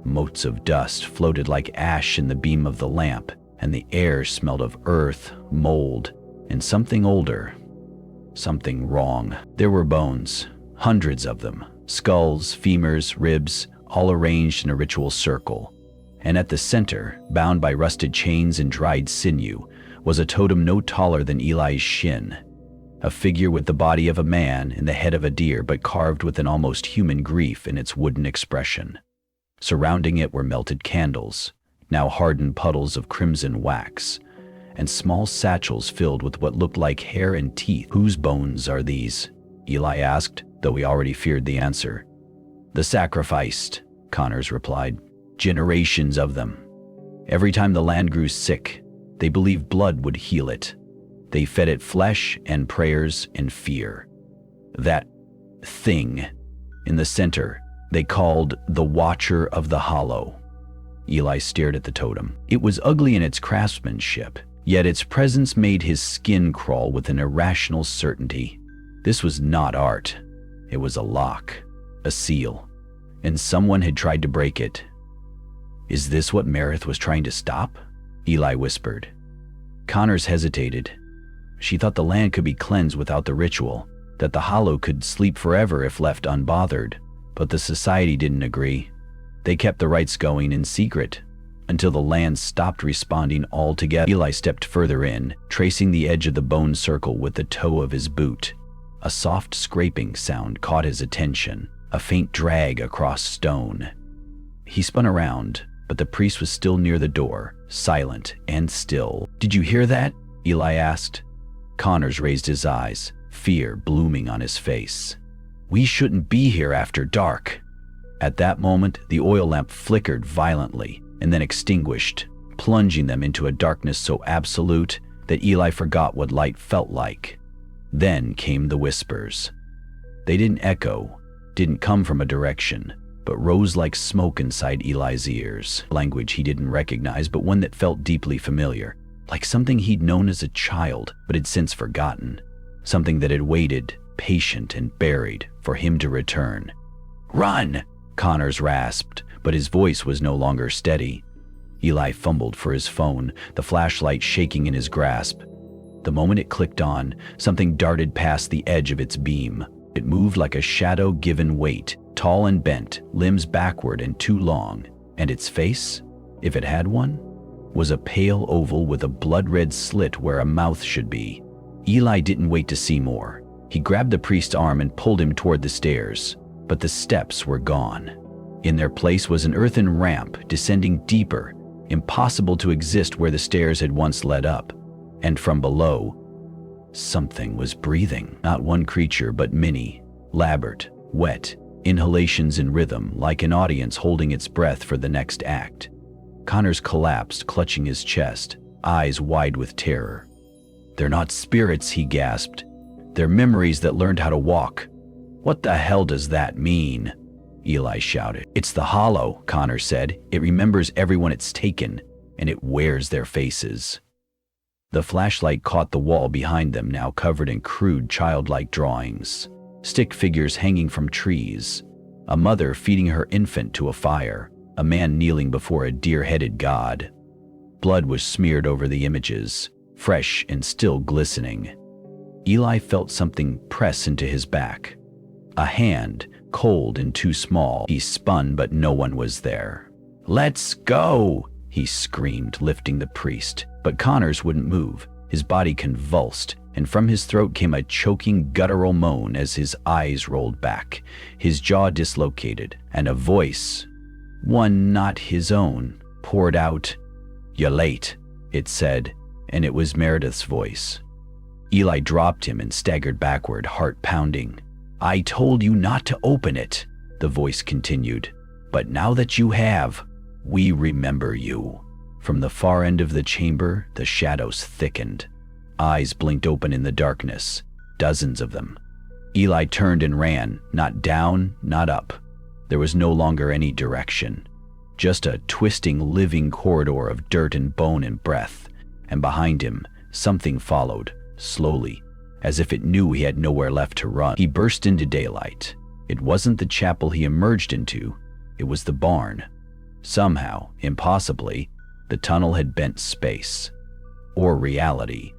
Motes of dust floated like ash in the beam of the lamp, and the air smelled of earth, mold, and something older. Something wrong. There were bones, hundreds of them, skulls, femurs, ribs, all arranged in a ritual circle. And at the center, bound by rusted chains and dried sinew, was a totem no taller than Eli's shin. A figure with the body of a man and the head of a deer, but carved with an almost human grief in its wooden expression. Surrounding it were melted candles, now hardened puddles of crimson wax, and small satchels filled with what looked like hair and teeth. "Whose bones are these?" Eli asked, though he already feared the answer. "The sacrificed," Connors replied. "Generations of them. Every time the land grew sick, they believed blood would heal it. They fed it flesh and prayers and fear. That thing in the center they called the Watcher of the Hollow." Eli stared at the totem. It was ugly in its craftsmanship, yet its presence made his skin crawl with an irrational certainty. This was not art. It was a lock, a seal, and someone had tried to break it. "Is this what Meredith was trying to stop?" Eli whispered. Connors hesitated. She thought the land could be cleansed without the ritual, that the Hollow could sleep forever if left unbothered, but the society didn't agree. They kept the rites going in secret until the land stopped responding altogether. Eli stepped further in, tracing the edge of the bone circle with the toe of his boot. A soft scraping sound caught his attention, a faint drag across stone. He spun around, but the priest was still near the door, silent and still. "Did you hear that?" Eli asked. Connors raised his eyes, fear blooming on his face. "We shouldn't be here after dark." At that moment, the oil lamp flickered violently and then extinguished, plunging them into a darkness so absolute that Eli forgot what light felt like. Then came the whispers. They didn't echo, didn't come from a direction, but rose like smoke inside Eli's ears. Language he didn't recognize, but one that felt deeply familiar, like something he'd known as a child but had since forgotten. Something that had waited, patient and buried, for him to return. "Run!" Connors rasped, but his voice was no longer steady. Eli fumbled for his phone, the flashlight shaking in his grasp. The moment it clicked on, something darted past the edge of its beam. It moved like a shadow given weight, tall and bent, limbs backward and too long, and its face, if it had one, was a pale oval with a blood-red slit where a mouth should be. Eli didn't wait to see more. He grabbed the priest's arm and pulled him toward the stairs, but the steps were gone. In their place was an earthen ramp descending deeper, impossible to exist where the stairs had once led up. And from below, something was breathing. Not one creature, but many, labored, wet, inhalations in rhythm, like an audience holding its breath for the next act. Connors collapsed, clutching his chest, eyes wide with terror. "They're not spirits," he gasped. "They're memories that learned how to walk." "What the hell does that mean?" Eli shouted. "It's the Hollow," Connor said. "It remembers everyone it's taken, and it wears their faces." The flashlight caught the wall behind them, now covered in crude, childlike drawings. Stick figures hanging from trees, a mother feeding her infant to a fire, a man kneeling before a deer-headed god. Blood was smeared over the images, fresh and still glistening. Eli felt something press into his back. A hand, cold and too small. He spun, but no one was there. "Let's go!" he screamed, lifting the priest. But Connors wouldn't move. His body convulsed, and from his throat came a choking, guttural moan as his eyes rolled back, his jaw dislocated, and a voice, one not his own, poured out. "You're late," it said, and it was Meredith's voice. Eli dropped him and staggered backward, heart pounding. "I told you not to open it," the voice continued. "But now that you have, we remember you." From the far end of the chamber, the shadows thickened. Eyes blinked open in the darkness, dozens of them. Eli turned and ran, not down, not up. There was no longer any direction, just a twisting, living corridor of dirt and bone and breath. And behind him, something followed, slowly, as if it knew he had nowhere left to run. He burst into daylight. It wasn't the chapel he emerged into, it was the barn. Somehow, impossibly, the tunnel had bent space, or reality.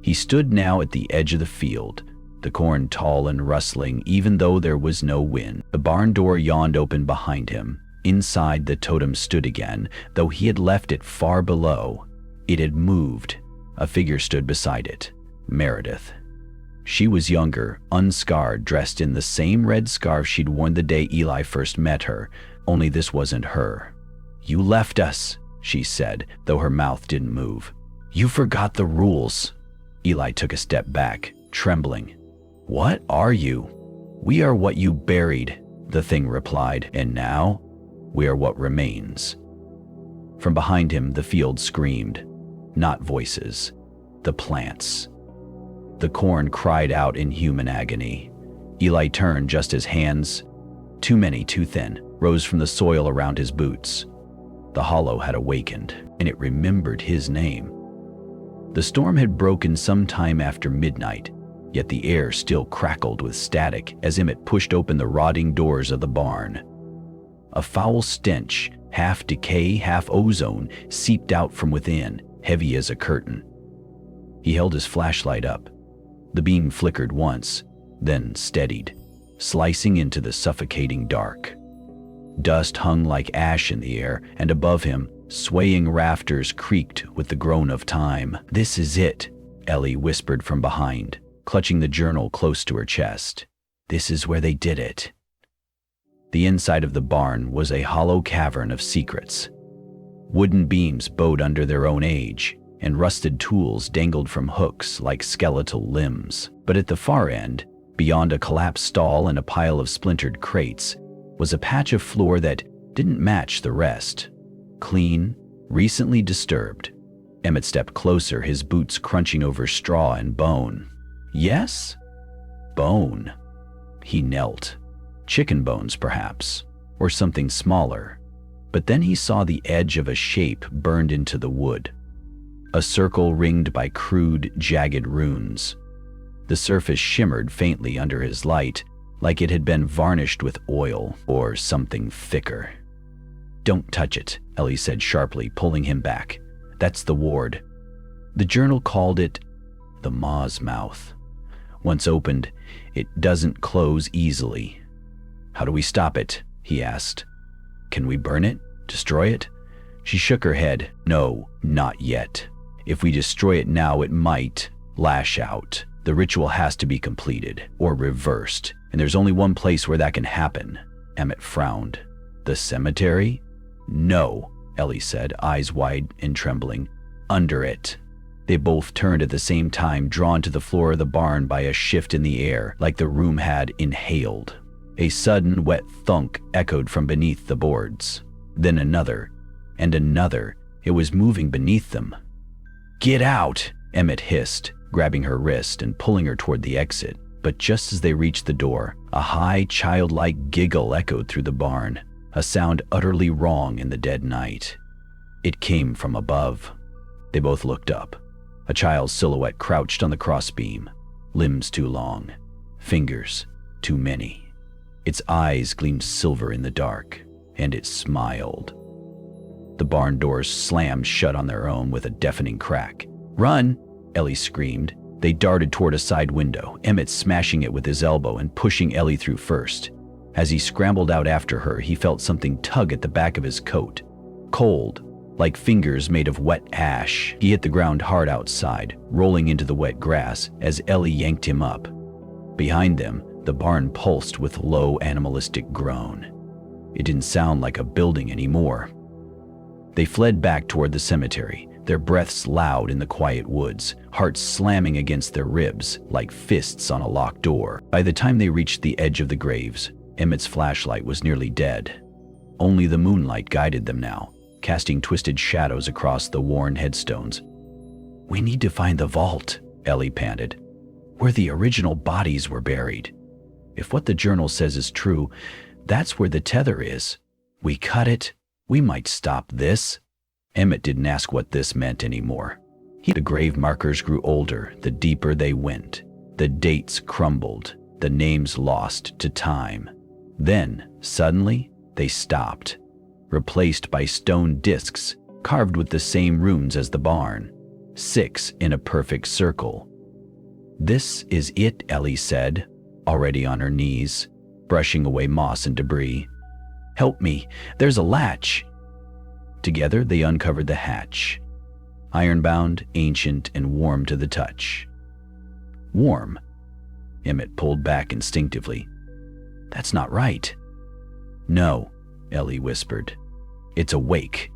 He stood now at the edge of the field, the corn tall and rustling even though there was no wind. The barn door yawned open behind him. Inside, the totem stood again, though he had left it far below. It had moved. A figure stood beside it, Meredith. She was younger, unscarred, dressed in the same red scarf she'd worn the day Eli first met her, only this wasn't her. "You left us," she said, though her mouth didn't move. "You forgot the rules." Eli took a step back, trembling. "What are you?" "We are what you buried," the thing replied, "and now we are what remains." From behind him, the field screamed. Not voices, the plants. The corn cried out in human agony. Eli turned just as hands, too many, too thin, rose from the soil around his boots. The hollow had awakened, and it remembered his name. The storm had broken some time after midnight, yet the air still crackled with static as Emmett pushed open the rotting doors of the barn. A foul stench, half decay, half ozone, seeped out from within, heavy as a curtain. He held his flashlight up. The beam flickered once, then steadied, slicing into the suffocating dark. Dust hung like ash in the air, and above him, swaying rafters creaked with the groan of time. "This is it," Ellie whispered from behind, clutching the journal close to her chest. "This is where they did it." The inside of the barn was a hollow cavern of secrets. Wooden beams bowed under their own age, and rusted tools dangled from hooks like skeletal limbs. But at the far end, beyond a collapsed stall and a pile of splintered crates, was a patch of floor that didn't match the rest. Clean, recently disturbed. Emmett stepped closer, his boots crunching over straw and bone. Yes? Bone. He knelt. Chicken bones, perhaps, or something smaller. But then he saw the edge of a shape burned into the wood. A circle ringed by crude, jagged runes. The surface shimmered faintly under his light, like it had been varnished with oil or something thicker. "Don't touch it," Ellie said sharply, pulling him back. "That's the ward." The journal called it the Maw's Mouth. Once opened, it doesn't close easily. "How do we stop it?" he asked. "Can we burn it? Destroy it?" She shook her head. "No, not yet. If we destroy it now, it might lash out. The ritual has to be completed, or reversed, and there's only one place where that can happen." Emmett frowned. "The cemetery?" "No," Ellie said, eyes wide and trembling. "Under it." They both turned at the same time, drawn to the floor of the barn by a shift in the air, like the room had inhaled. A sudden, wet thunk echoed from beneath the boards. Then another, and another. It was moving beneath them. "Get out!" Emmett hissed, grabbing her wrist and pulling her toward the exit. But just as they reached the door, a high, childlike giggle echoed through the barn, a sound utterly wrong in the dead night. It came from above. They both looked up. A child's silhouette crouched on the crossbeam, limbs too long, fingers too many. Its eyes gleamed silver in the dark, and it smiled. The barn doors slammed shut on their own with a deafening crack. "Run!" Ellie screamed. They darted toward a side window, Emmett smashing it with his elbow and pushing Ellie through first. As he scrambled out after her, he felt something tug at the back of his coat. Cold, like fingers made of wet ash. He hit the ground hard outside, rolling into the wet grass as Ellie yanked him up. Behind them, the barn pulsed with low animalistic groan. It didn't sound like a building anymore. They fled back toward the cemetery, their breaths loud in the quiet woods, hearts slamming against their ribs like fists on a locked door. By the time they reached the edge of the graves, Emmett's flashlight was nearly dead. Only the moonlight guided them now, casting twisted shadows across the worn headstones. "We need to find the vault," Ellie panted, "where the original bodies were buried. If what the journal says is true, that's where the tether is. We cut it, we might stop this." Emmett didn't ask what this meant anymore. The grave markers grew older the deeper they went. The dates crumbled, the names lost to time. Then, suddenly, they stopped, replaced by stone discs carved with the same runes as the barn, 6 in a perfect circle. "This is it," Ellie said, already on her knees, brushing away moss and debris. "Help me, there's a latch." Together they uncovered the hatch, iron-bound, ancient, and warm to the touch. Warm, Emmett pulled back instinctively. That's not right. No, Ellie whispered. It's awake.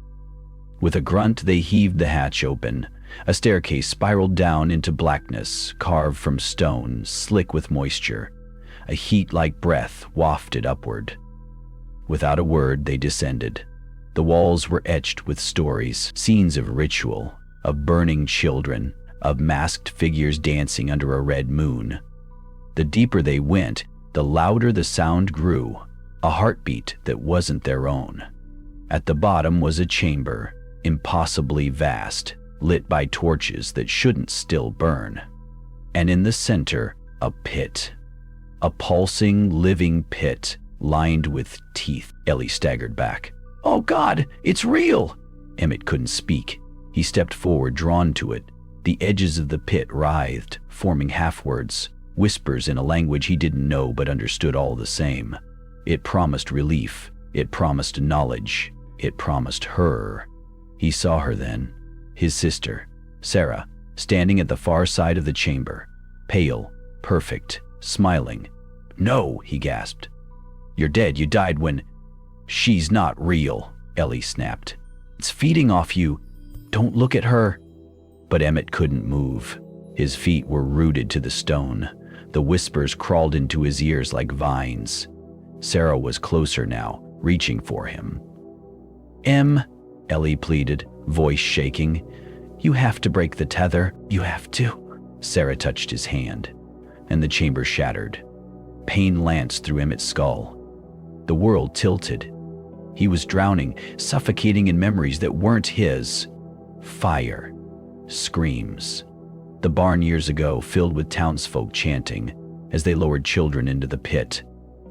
With a grunt, they heaved the hatch open. A staircase spiraled down into blackness, carved from stone, slick with moisture. A heat-like breath wafted upward. Without a word, they descended. The walls were etched with stories, scenes of ritual, of burning children, of masked figures dancing under a red moon. The deeper they went, the louder the sound grew, a heartbeat that wasn't their own. At the bottom was a chamber, impossibly vast, lit by torches that shouldn't still burn. And in the center, a pit. A pulsing, living pit, lined with teeth. Ellie staggered back. Oh God, it's real! Emmett couldn't speak. He stepped forward, drawn to it. The edges of the pit writhed, forming half-words, whispers in a language he didn't know but understood all the same. It promised relief. It promised knowledge. It promised her. He saw her then, his sister, Sarah, standing at the far side of the chamber, pale, perfect, smiling. No, he gasped. You're dead. You died when... She's not real, Ellie snapped. It's feeding off you. Don't look at her. But Emmett couldn't move. His feet were rooted to the stone. The whispers crawled into his ears like vines. Sarah was closer now, reaching for him. Ellie pleaded, voice shaking. You have to break the tether. You have to. Sarah touched his hand, and the chamber shattered. Pain lanced through Emmett's skull. The world tilted. He was drowning, suffocating in memories that weren't his. Fire. Screams. The barn years ago filled with townsfolk chanting as they lowered children into the pit.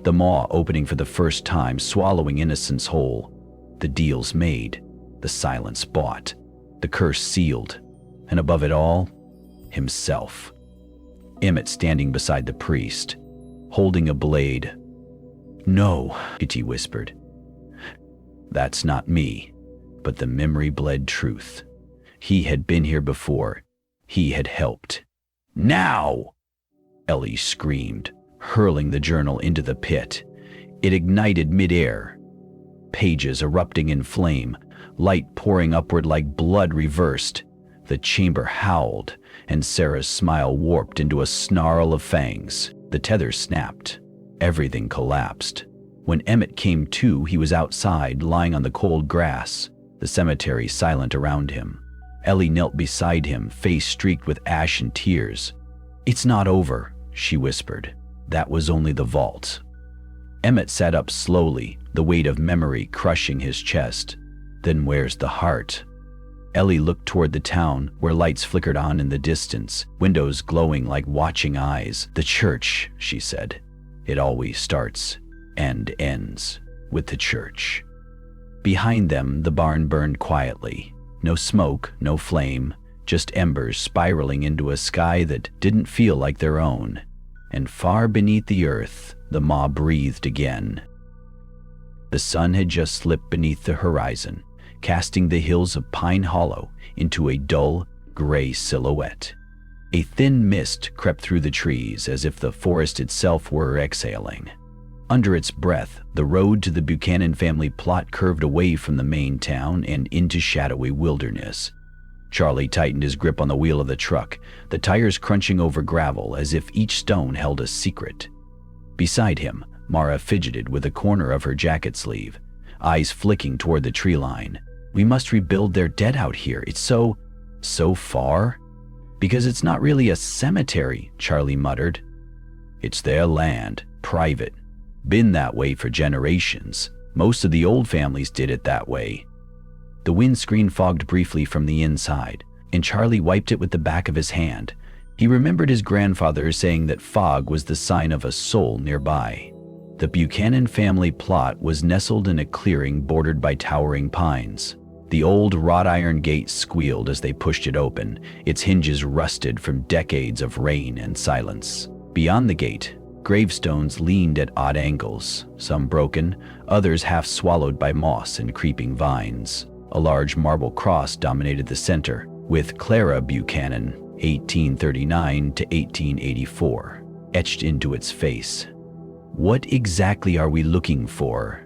The maw opening for the first time, swallowing innocence whole. The deals made. The silence bought. The curse sealed. And above it all, himself. Emmett standing beside the priest, holding a blade. No, he whispered. That's not me, but the memory bled truth. He had been here before. He had helped. Now! Ellie screamed, hurling the journal into the pit. It ignited midair. Pages erupting in flame, light pouring upward like blood reversed. The chamber howled, and Sarah's smile warped into a snarl of fangs. The tether snapped. Everything collapsed. When Emmett came to, he was outside, lying on the cold grass, the cemetery silent around him. Ellie knelt beside him, face streaked with ash and tears. It's not over, she whispered. That was only the vault. Emmett sat up slowly, the weight of memory crushing his chest. Then where's the heart? Ellie looked toward the town, where lights flickered on in the distance, windows glowing like watching eyes. The church, she said. It always starts and ends with the church. Behind them, the barn burned quietly. No smoke, no flame, just embers spiraling into a sky that didn't feel like their own. And far beneath the earth, the maw breathed again. The sun had just slipped beneath the horizon, casting the hills of Pine Hollow into a dull, gray silhouette. A thin mist crept through the trees as if the forest itself were exhaling. Under its breath, the road to the Buchanan family plot curved away from the main town and into shadowy wilderness. Charlie tightened his grip on the wheel of the truck, the tires crunching over gravel as if each stone held a secret. Beside him, Mara fidgeted with a corner of her jacket sleeve, eyes flicking toward the tree line. We must rebuild their dead out here. It's so far? Because it's not really a cemetery, Charlie muttered. It's their land, private. Been that way for generations. Most of the old families did it that way. The windscreen fogged briefly from the inside, and Charlie wiped it with the back of his hand. He remembered his grandfather saying that fog was the sign of a soul nearby. The Buchanan family plot was nestled in a clearing bordered by towering pines. The old wrought iron gate squealed as they pushed it open, its hinges rusted from decades of rain and silence. Beyond the gate, gravestones leaned at odd angles, some broken, others half swallowed by moss and creeping vines. A large marble cross dominated the center, with Clara Buchanan, 1839 to 1884. etched into its face. "What exactly are we looking for?"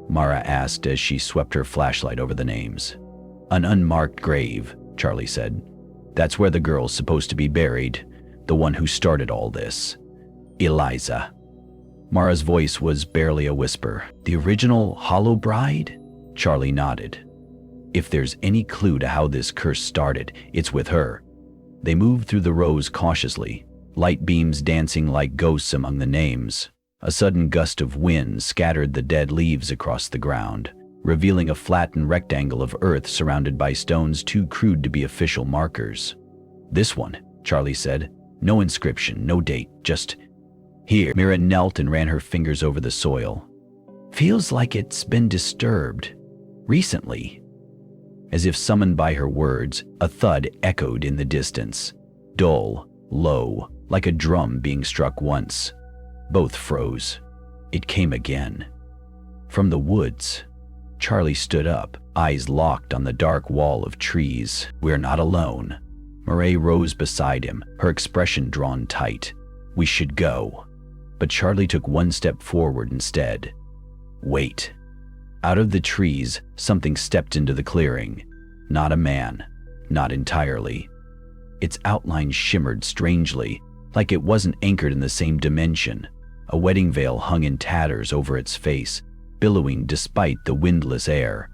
Mara asked as she swept her flashlight over the names. "An unmarked grave," Charlie said. "That's where the girl's supposed to be buried, the one who started all this. Eliza." Mara's voice was barely a whisper. "The original Hollow Bride?" Charlie nodded. "If there's any clue to how this curse started, it's with her." They moved through the rows cautiously, light beams dancing like ghosts among the names. A sudden gust of wind scattered the dead leaves across the ground, revealing a flattened rectangle of earth surrounded by stones too crude to be official markers. "This one," Charlie said. "No inscription, no date, just here." Mira knelt and ran her fingers over the soil. "Feels like it's been disturbed. Recently." As if summoned by her words, a thud echoed in the distance. Dull, low, like a drum being struck once. Both froze. It came again. From the woods. Charlie stood up, eyes locked on the dark wall of trees. "We're not alone." Murray rose beside him, her expression drawn tight. "We should go." But Charlie took one step forward instead. "Wait." Out of the trees, something stepped into the clearing. Not a man, not entirely. Its outline shimmered strangely, like it wasn't anchored in the same dimension. A wedding veil hung in tatters over its face, billowing despite the windless air.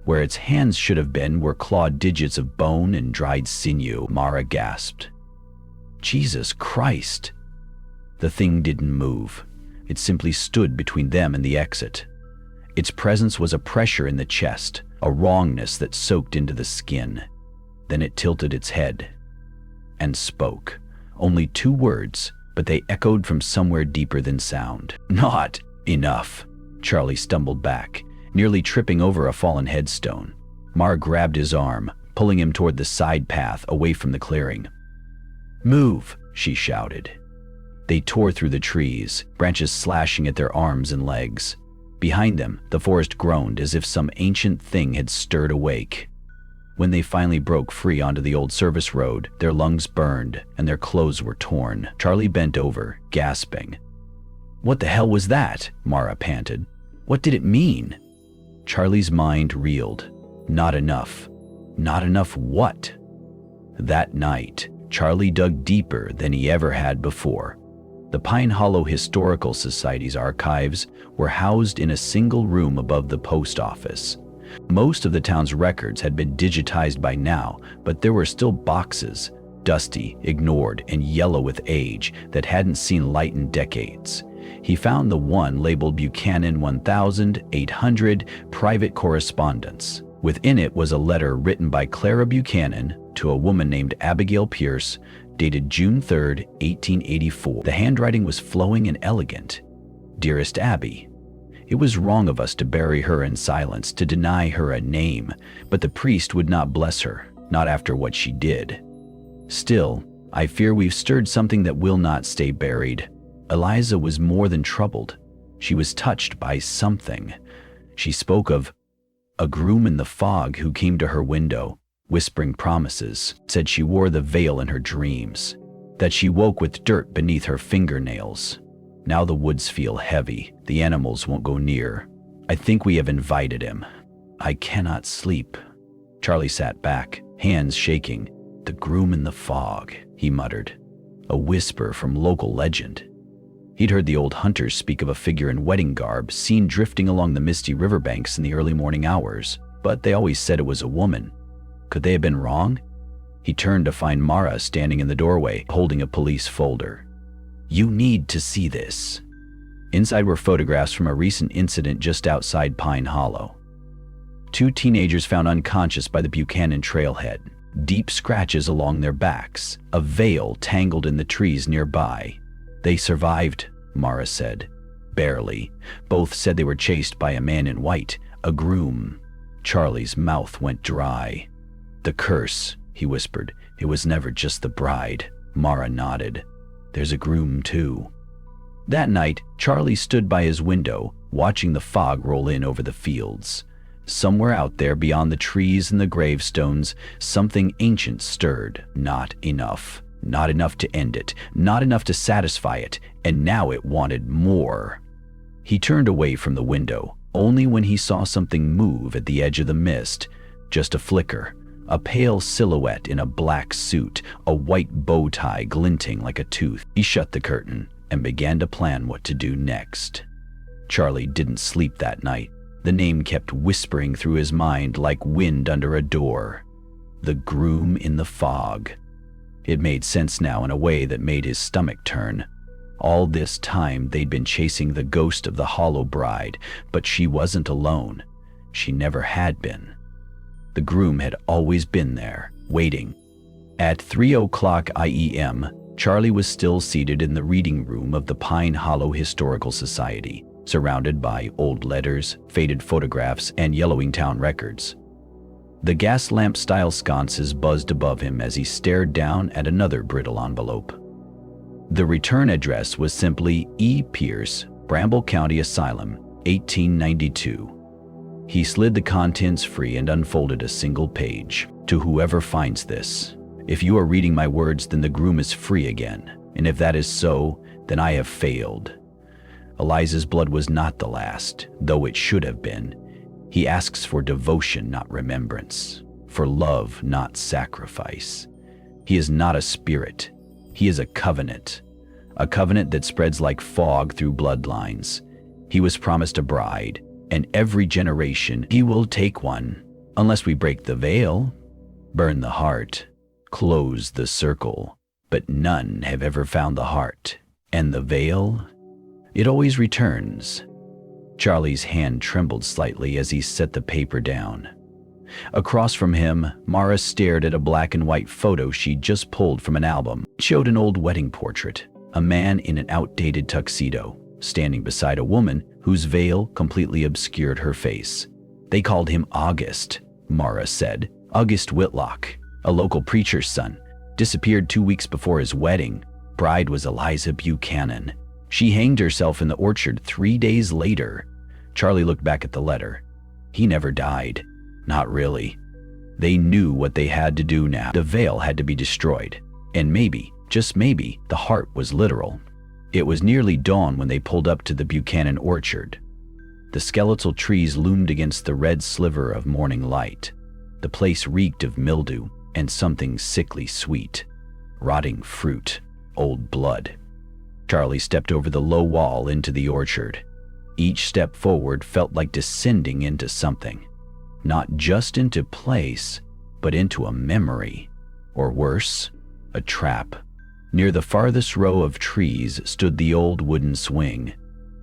Where its hands should have been were clawed digits of bone and dried sinew. Mara gasped. "Jesus Christ!" The thing didn't move. It simply stood between them and the exit. Its presence was a pressure in the chest, a wrongness that soaked into the skin. Then it tilted its head and spoke. Only 2 words, but they echoed from somewhere deeper than sound. "Not enough." Charlie stumbled back, nearly tripping over a fallen headstone. Mara grabbed his arm, pulling him toward the side path away from the clearing. "Move," she shouted. They tore through the trees, branches slashing at their arms and legs. Behind them, the forest groaned as if some ancient thing had stirred awake. When they finally broke free onto the old service road, their lungs burned and their clothes were torn. Charlie bent over, gasping. "What the hell was that?" Mara panted. "What did it mean?" Charlie's mind reeled. Not enough. Not enough what? That night, Charlie dug deeper than he ever had before. The Pine Hollow Historical Society's archives were housed in a single room above the post office. Most of the town's records had been digitized by now, but there were still boxes, dusty, ignored, and yellow with age, that hadn't seen light in decades. He found the one labeled Buchanan 1800 Private Correspondence. Within it was a letter written by Clara Buchanan to a woman named Abigail Pierce, dated June 3, 1884. The handwriting was flowing and elegant. "Dearest Abby, it was wrong of us to bury her in silence, to deny her a name, but the priest would not bless her, not after what she did. Still, I fear we've stirred something that will not stay buried." Eliza was more than troubled. She was touched by something. She spoke of a groom in the fog who came to her window, whispering promises, said she wore the veil in her dreams, that she woke with dirt beneath her fingernails. "Now the woods feel heavy, the animals won't go near. I think we have invited him. I cannot sleep." Charlie sat back, hands shaking. "The groom in the fog," he muttered. A whisper from local legend. He'd heard the old hunters speak of a figure in wedding garb seen drifting along the misty riverbanks in the early morning hours, but they always said it was a woman. Could they have been wrong? He turned to find Mara standing in the doorway, holding a police folder. "You need to see this." Inside were photographs from a recent incident just outside Pine Hollow. 2 teenagers found unconscious by the Buchanan trailhead, deep scratches along their backs, a veil tangled in the trees nearby. "They survived," Mara said. "Barely. Both said they were chased by a man in white, a groom." Charlie's mouth went dry. "The curse," he whispered. "It was never just the bride." Mara nodded. "There's a groom too." That night, Charlie stood by his window, watching the fog roll in over the fields. Somewhere out there beyond the trees and the gravestones, something ancient stirred. Not enough. Not enough to end it, not enough to satisfy it, and now it wanted more. He turned away from the window, only when he saw something move at the edge of the mist. Just a flicker, a pale silhouette in a black suit, a white bow tie glinting like a tooth. He shut the curtain and began to plan what to do next. Charlie didn't sleep that night. The name kept whispering through his mind like wind under a door. The groom in the fog. It made sense now in a way that made his stomach turn. All this time they'd been chasing the ghost of the hollow bride, but she wasn't alone. She never had been. The groom had always been there, waiting. At 3:00 IEM, Charlie was still seated in the reading room of the Pine Hollow Historical Society, surrounded by old letters, faded photographs, and yellowing town records. The gas lamp-style sconces buzzed above him as he stared down at another brittle envelope. The return address was simply E. Pierce, Bramble County Asylum, 1892. He slid the contents free and unfolded a single page. To whoever finds this, if you are reading my words, then the groom is free again, and if that is so, then I have failed. Eliza's blood was not the last, though it should have been. He asks for devotion, not remembrance, for love, not sacrifice. He is not a spirit. He is a covenant that spreads like fog through bloodlines. He was promised a bride, and every generation he will take one, unless we break the veil, burn the heart, close the circle. But none have ever found the heart, and the veil, it always returns. Charlie's hand trembled slightly as he set the paper down. Across from him, Mara stared at a black and white photo she'd just pulled from an album. It showed an old wedding portrait, a man in an outdated tuxedo, standing beside a woman whose veil completely obscured her face. They called him August, Mara said. August Whitlock, a local preacher's son, disappeared 2 weeks before his wedding. Bride was Eliza Buchanan. She hanged herself in the orchard 3 days later. Charlie looked back at the letter. He never died. Not really. They knew what they had to do now. The veil had to be destroyed. And maybe, just maybe, the heart was literal. It was nearly dawn when they pulled up to the Buchanan orchard. The skeletal trees loomed against the red sliver of morning light. The place reeked of mildew and something sickly sweet. Rotting fruit, old blood. Charlie stepped over the low wall into the orchard. Each step forward felt like descending into something. Not just into place, but into a memory. Or worse, a trap. Near the farthest row of trees stood the old wooden swing.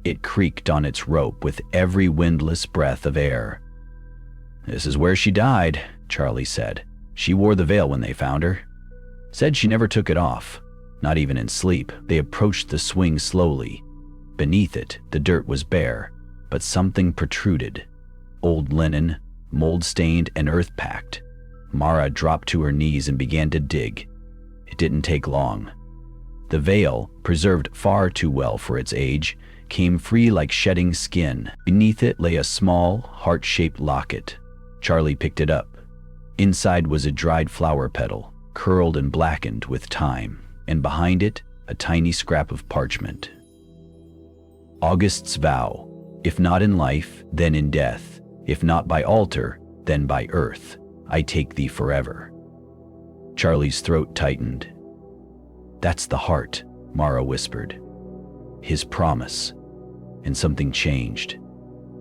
It creaked on its rope with every windless breath of air. "This is where she died," Charlie said. "She wore the veil when they found her. Said she never took it off, not even in sleep." They approached the swing slowly. Beneath it, the dirt was bare, but something protruded. Old linen, mold-stained and earth-packed. Mara dropped to her knees and began to dig. It didn't take long. The veil, preserved far too well for its age, came free like shedding skin. Beneath it lay a small, heart-shaped locket. Charlie picked it up. Inside was a dried flower petal, curled and blackened with time, and behind it, a tiny scrap of parchment. August's vow, if not in life, then in death, if not by altar, then by earth, I take thee forever. Charlie's throat tightened. That's the heart, Mara whispered. His promise. And something changed.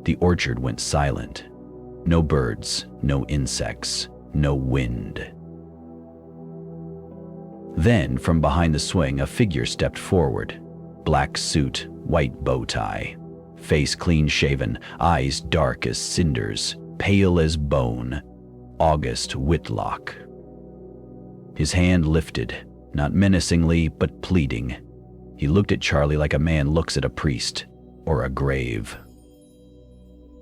The orchard went silent. No birds, no insects, no wind. Then, from behind the swing, a figure stepped forward. Black suit, white bow tie, face clean-shaven, eyes dark as cinders, pale as bone. August Whitlock. His hand lifted, not menacingly, but pleading. He looked at Charlie like a man looks at a priest or a grave.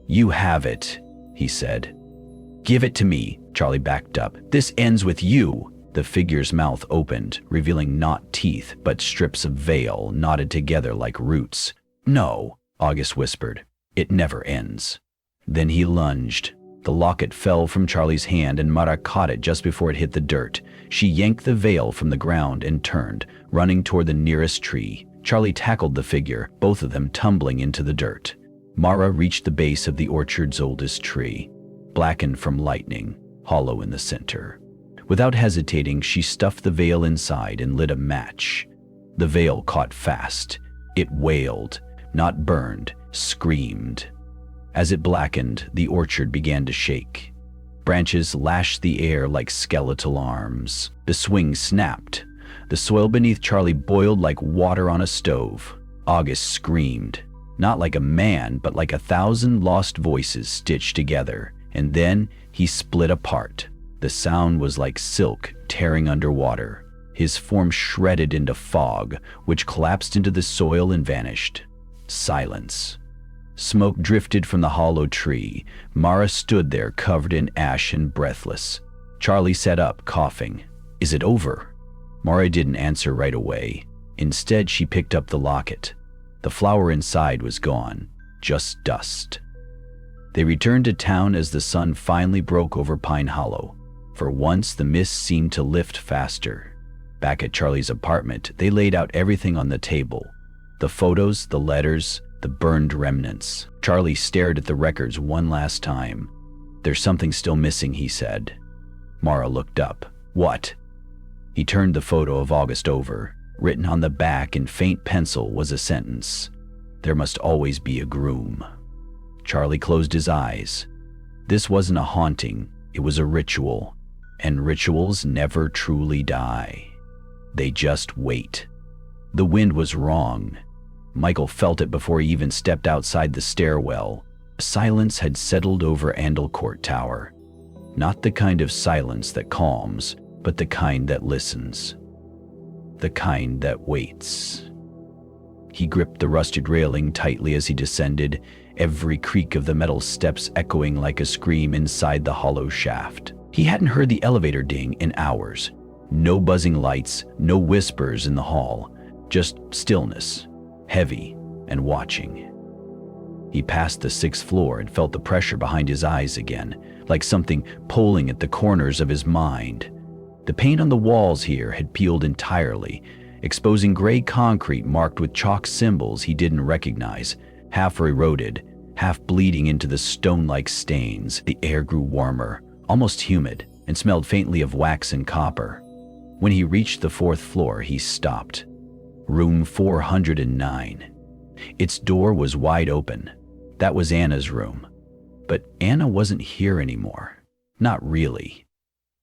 "You have it," he said. "Give it to me," Charlie backed up. "This ends with you." The figure's mouth opened, revealing not teeth, but strips of veil knotted together like roots. "No," August whispered. "It never ends." Then he lunged. The locket fell from Charlie's hand and Mara caught it just before it hit the dirt. She yanked the veil from the ground and turned, running toward the nearest tree. Charlie tackled the figure, both of them tumbling into the dirt. Mara reached the base of the orchard's oldest tree, blackened from lightning, hollow in the center. Without hesitating, she stuffed the veil inside and lit a match. The veil caught fast. It wailed, not burned, screamed. As it blackened, the orchard began to shake. Branches lashed the air like skeletal arms. The swing snapped. The soil beneath Charlie boiled like water on a stove. August screamed, not like a man, but like 1,000 lost voices stitched together. And then he split apart. The sound was like silk tearing underwater. His form shredded into fog, which collapsed into the soil and vanished. Silence. Smoke drifted from the hollow tree. Mara stood there covered in ash and breathless. Charlie sat up, coughing. "Is it over?" Mara didn't answer right away. Instead, she picked up the locket. The flower inside was gone, just dust. They returned to town as the sun finally broke over Pine Hollow. For once, the mist seemed to lift faster. Back at Charlie's apartment, they laid out everything on the table. The photos, the letters, the burned remnants. Charlie stared at the records one last time. "There's something still missing," he said. Mara looked up. "What?" He turned the photo of August over. Written on the back in faint pencil was a sentence. "There must always be a groom." Charlie closed his eyes. This wasn't a haunting, it was a ritual. And rituals never truly die. They just wait. The wind was wrong. Michael felt it before he even stepped outside the stairwell. Silence had settled over Andel Court Tower. Not the kind of silence that calms, but the kind that listens. The kind that waits. He gripped the rusted railing tightly as he descended, every creak of the metal steps echoing like a scream inside the hollow shaft. He hadn't heard the elevator ding in hours. No buzzing lights, no whispers in the hall, just stillness, heavy and watching. He passed the 6th floor and felt the pressure behind his eyes again, like something pulling at the corners of his mind. The paint on the walls here had peeled entirely, exposing gray concrete marked with chalk symbols he didn't recognize, half eroded, half bleeding into the stone-like stains. The air grew warmer, almost humid, and smelled faintly of wax and copper. When he reached the 4th floor, he stopped. Room 409. Its door was wide open. That was Anna's room. But Anna wasn't here anymore. Not really.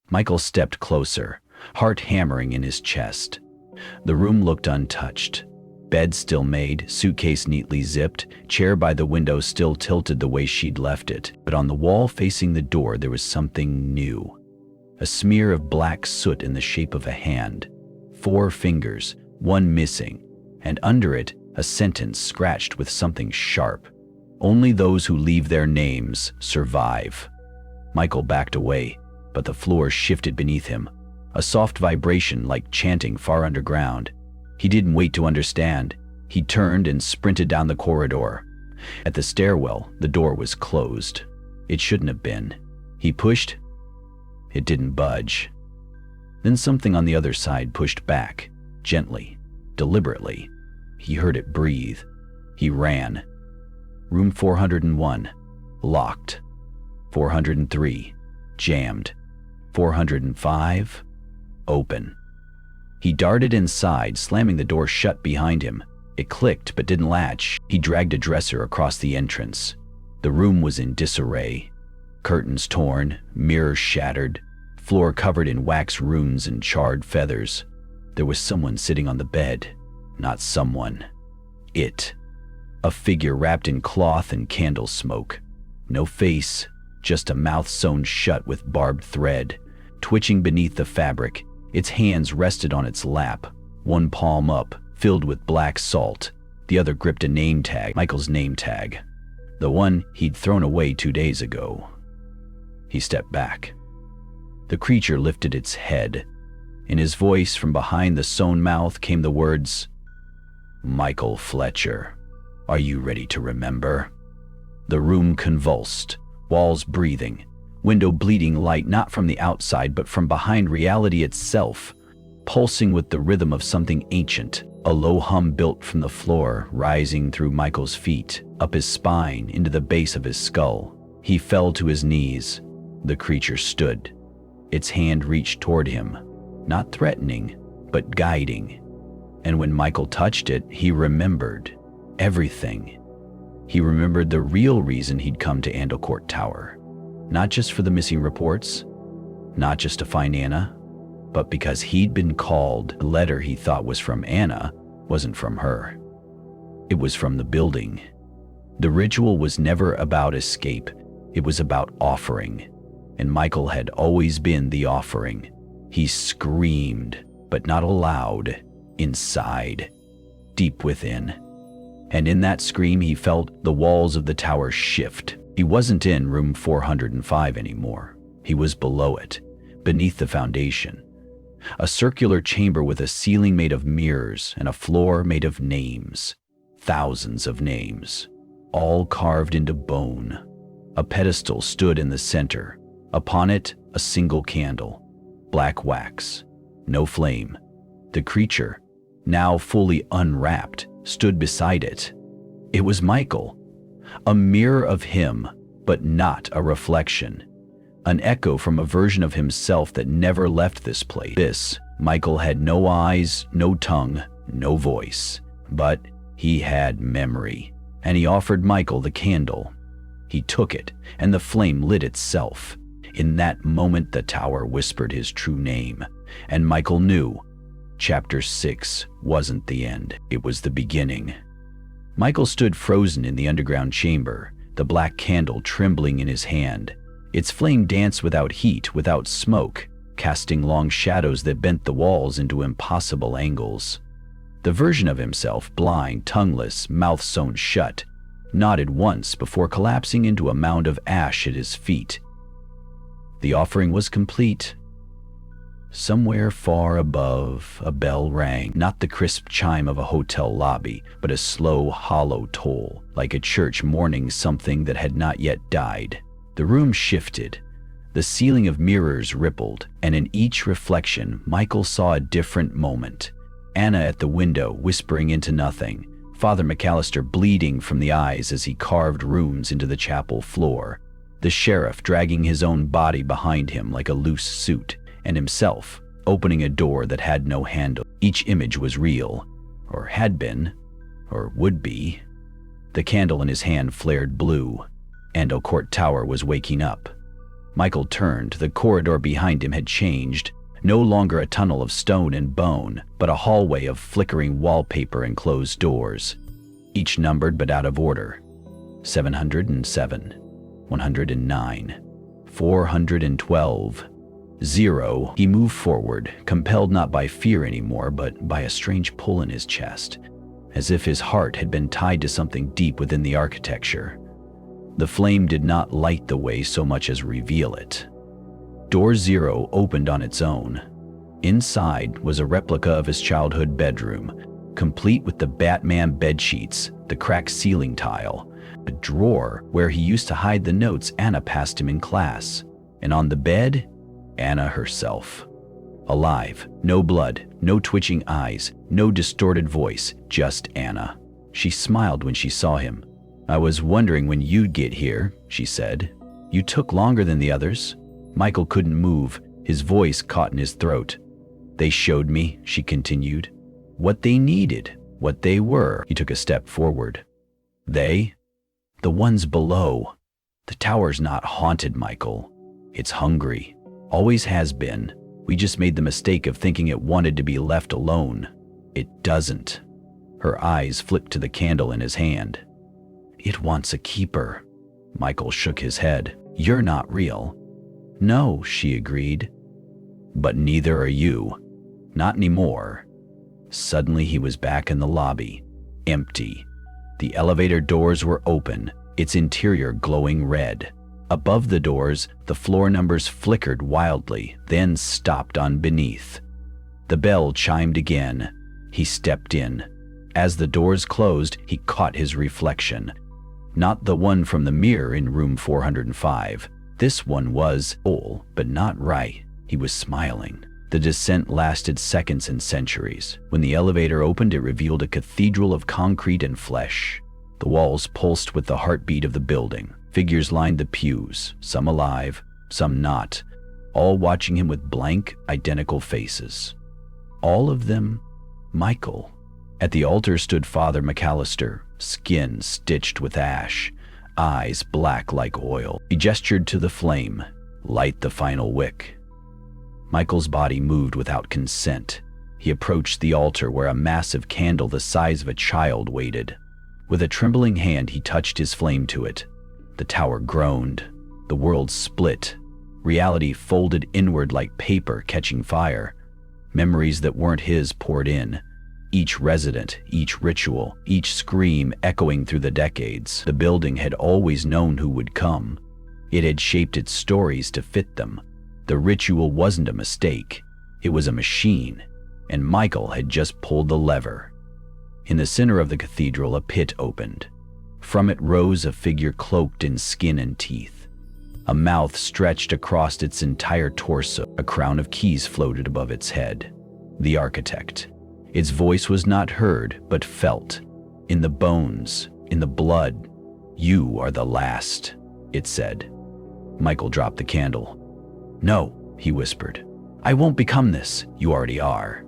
Michael stepped closer, heart hammering in his chest. The room looked untouched. Bed still made, suitcase neatly zipped, chair by the window still tilted the way she'd left it. But on the wall facing the door there was something new. A smear of black soot in the shape of a hand. 4 fingers, one missing, and under it a sentence scratched with something sharp. "Only those who leave their names survive." Michael backed away, but the floor shifted beneath him, a soft vibration like chanting far underground. He didn't wait to understand. He turned and sprinted down the corridor. At the stairwell, the door was closed. It shouldn't have been. He pushed. It didn't budge. Then something on the other side pushed back, gently, deliberately. He heard it breathe. He ran. Room 401, locked. 403, jammed. 405, open. He darted inside, slamming the door shut behind him. It clicked but didn't latch. He dragged a dresser across the entrance. The room was in disarray. Curtains torn, mirrors shattered, floor covered in wax runes and charred feathers. There was someone sitting on the bed. Not someone. It. A figure wrapped in cloth and candle smoke. No face, just a mouth sewn shut with barbed thread. Twitching beneath the fabric, its hands rested on its lap, one palm up, filled with black salt. The other gripped a name tag, Michael's name tag, the one he'd thrown away 2 days ago. He stepped back. The creature lifted its head. In his voice from behind the sewn mouth came the words, "Michael Fletcher, are you ready to remember?" The room convulsed. walls breathing, window bleeding light not from the outside but from behind reality itself, pulsing with the rhythm of something ancient. A low hum built from the floor, rising through Michael's feet, up his spine, into the base of his skull. He fell to his knees. The creature stood. Its hand reached toward him, not threatening, but guiding. And when Michael touched it, he remembered everything. He remembered the real reason he'd come to Andel Court Tower. Not just for the missing reports, not just to find Anna, but because he'd been called. The letter he thought was from Anna wasn't from her. It was from the building. The ritual was never about escape. It was about offering. And Michael had always been the offering. He screamed, but not aloud, inside, deep within. And in that scream he felt the walls of the tower shift. He wasn't in room 405 anymore. He was below it, beneath the foundation. A circular chamber with a ceiling made of mirrors and a floor made of names. Thousands of names, all carved into bone. A pedestal stood in the center. Upon it, a single candle. Black wax, no flame. The creature, now fully unwrapped, stood beside it. It was Michael. A mirror of him, but not a reflection. An echo from a version of himself that never left this place. Michael had no eyes, no tongue, no voice. But he had memory, and he offered Michael the candle. He took it, and the flame lit itself. In that moment, the tower whispered his true name, and Michael knew Chapter 6 wasn't the end, it was the beginning. Michael stood frozen in the underground chamber, the black candle trembling in his hand. Its flame danced without heat, without smoke, casting long shadows that bent the walls into impossible angles. The version of himself, blind, tongueless, mouth sewn shut, nodded once before collapsing into a mound of ash at his feet. The offering was complete. Somewhere far above, a bell rang, not the crisp chime of a hotel lobby, but a slow, hollow toll, like a church mourning something that had not yet died. The room shifted. The ceiling of mirrors rippled, and in each reflection, Michael saw a different moment. Anna at the window, whispering into nothing. Father McAllister bleeding from the eyes as he carved runes into the chapel floor. The sheriff dragging his own body behind him like a loose suit, and himself opening a door that had no handle. Each image was real, or had been, or would be. The candle in his hand flared blue. Andel Court Tower was waking up. Michael turned. The corridor behind him had changed. No longer a tunnel of stone and bone, but a hallway of flickering wallpaper and closed doors, each numbered but out of order. 707, 109, 412, 0. He moved forward, compelled not by fear anymore, but by a strange pull in his chest, as if his heart had been tied to something deep within the architecture. The flame did not light the way so much as reveal it. Door 0 opened on its own. Inside was a replica of his childhood bedroom, complete with the Batman bedsheets, the cracked ceiling tile, a drawer where he used to hide the notes Anna passed him in class, and on the bed, Anna herself. Alive, no blood, no twitching eyes, no distorted voice, just Anna. She smiled when she saw him. "I was wondering when you'd get here," she said. "You took longer than the others." Michael couldn't move, his voice caught in his throat. "They showed me," she continued, "what they needed, what they were." He took a step forward. "They? The ones below. The tower's not haunted, Michael. It's hungry. Always has been. We just made the mistake of thinking it wanted to be left alone. It doesn't." Her eyes flipped to the candle in his hand. "It wants a keeper." Michael shook his head. "You're not real." "No," she agreed. "But neither are you. Not anymore." Suddenly he was back in the lobby, empty. The elevator doors were open, its interior glowing red. Above the doors, the floor numbers flickered wildly, then stopped on beneath. The bell chimed again. He stepped in. As the doors closed, he caught his reflection. Not the one from the mirror in room 405. This one was whole, but not right. He was smiling. The descent lasted seconds and centuries. When the elevator opened, it revealed a cathedral of concrete and flesh. The walls pulsed with the heartbeat of the building. Figures lined the pews, some alive, some not, all watching him with blank, identical faces. All of them Michael. At the altar stood Father McAllister, skin stitched with ash, eyes black like oil. He gestured to the flame, "Light the final wick." Michael's body moved without consent. He approached the altar where a massive candle the size of a child waited. With a trembling hand, he touched his flame to it. The tower groaned. The world split. Reality folded inward like paper catching fire. Memories that weren't his poured in. Each resident, each ritual, each scream echoing through the decades. The building had always known who would come. It had shaped its stories to fit them. The ritual wasn't a mistake. It was a machine, and Michael had just pulled the lever. In the center of the cathedral, a pit opened. From it rose a figure cloaked in skin and teeth. A mouth stretched across its entire torso. A crown of keys floated above its head. The architect. Its voice was not heard, but felt. In the bones, in the blood. "You are the last," it said. Michael dropped the candle. "No," he whispered. "I won't become this. You already are."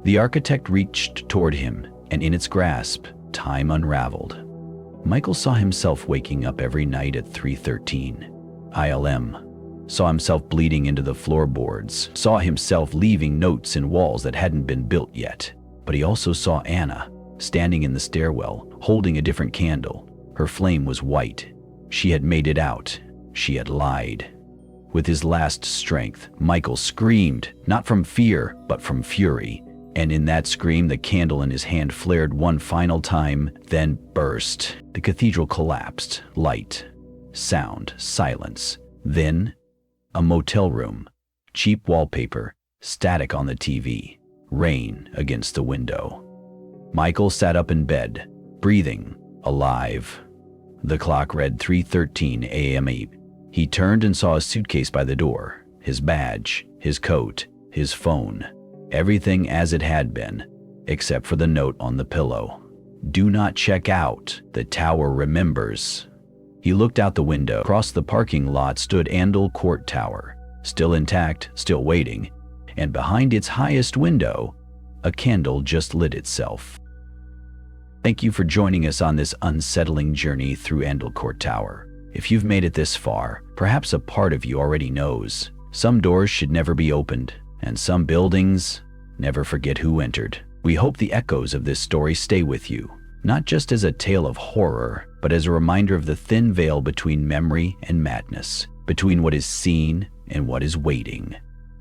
The architect reached toward him, and in its grasp, time unraveled. Michael saw himself waking up every night at 3:13 ILM, saw himself bleeding into the floorboards, saw himself leaving notes in walls that hadn't been built yet. But he also saw Anna, standing in the stairwell, holding a different candle. Her flame was white. She had made it out. She had lied. With his last strength, Michael screamed, not from fear, but from fury. And in that scream, the candle in his hand flared one final time, then burst. The cathedral collapsed. Light, sound, silence. Then, a motel room. Cheap wallpaper, static on the TV, rain against the window. Michael sat up in bed, breathing, alive. The clock read 3:13 a.m. He turned and saw a suitcase by the door, his badge, his coat, his phone. Everything as it had been, except for the note on the pillow. "Do not check out. The tower remembers." He looked out the window. Across the parking lot stood Andel Court Tower, still intact, still waiting, and behind its highest window, a candle just lit itself. Thank you for joining us on this unsettling journey through Andel Court Tower. If you've made it this far, perhaps a part of you already knows. Some doors should never be opened, and some buildings never forget who entered. We hope the echoes of this story stay with you, not just as a tale of horror, but as a reminder of the thin veil between memory and madness, between what is seen and what is waiting.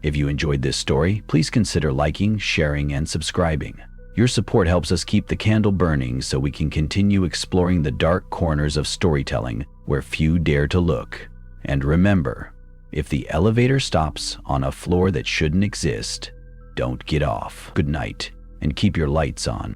If you enjoyed this story, please consider liking, sharing, and subscribing. Your support helps us keep the candle burning so we can continue exploring the dark corners of storytelling where few dare to look. And remember, if the elevator stops on a floor that shouldn't exist, don't get off. Good night, and keep your lights on.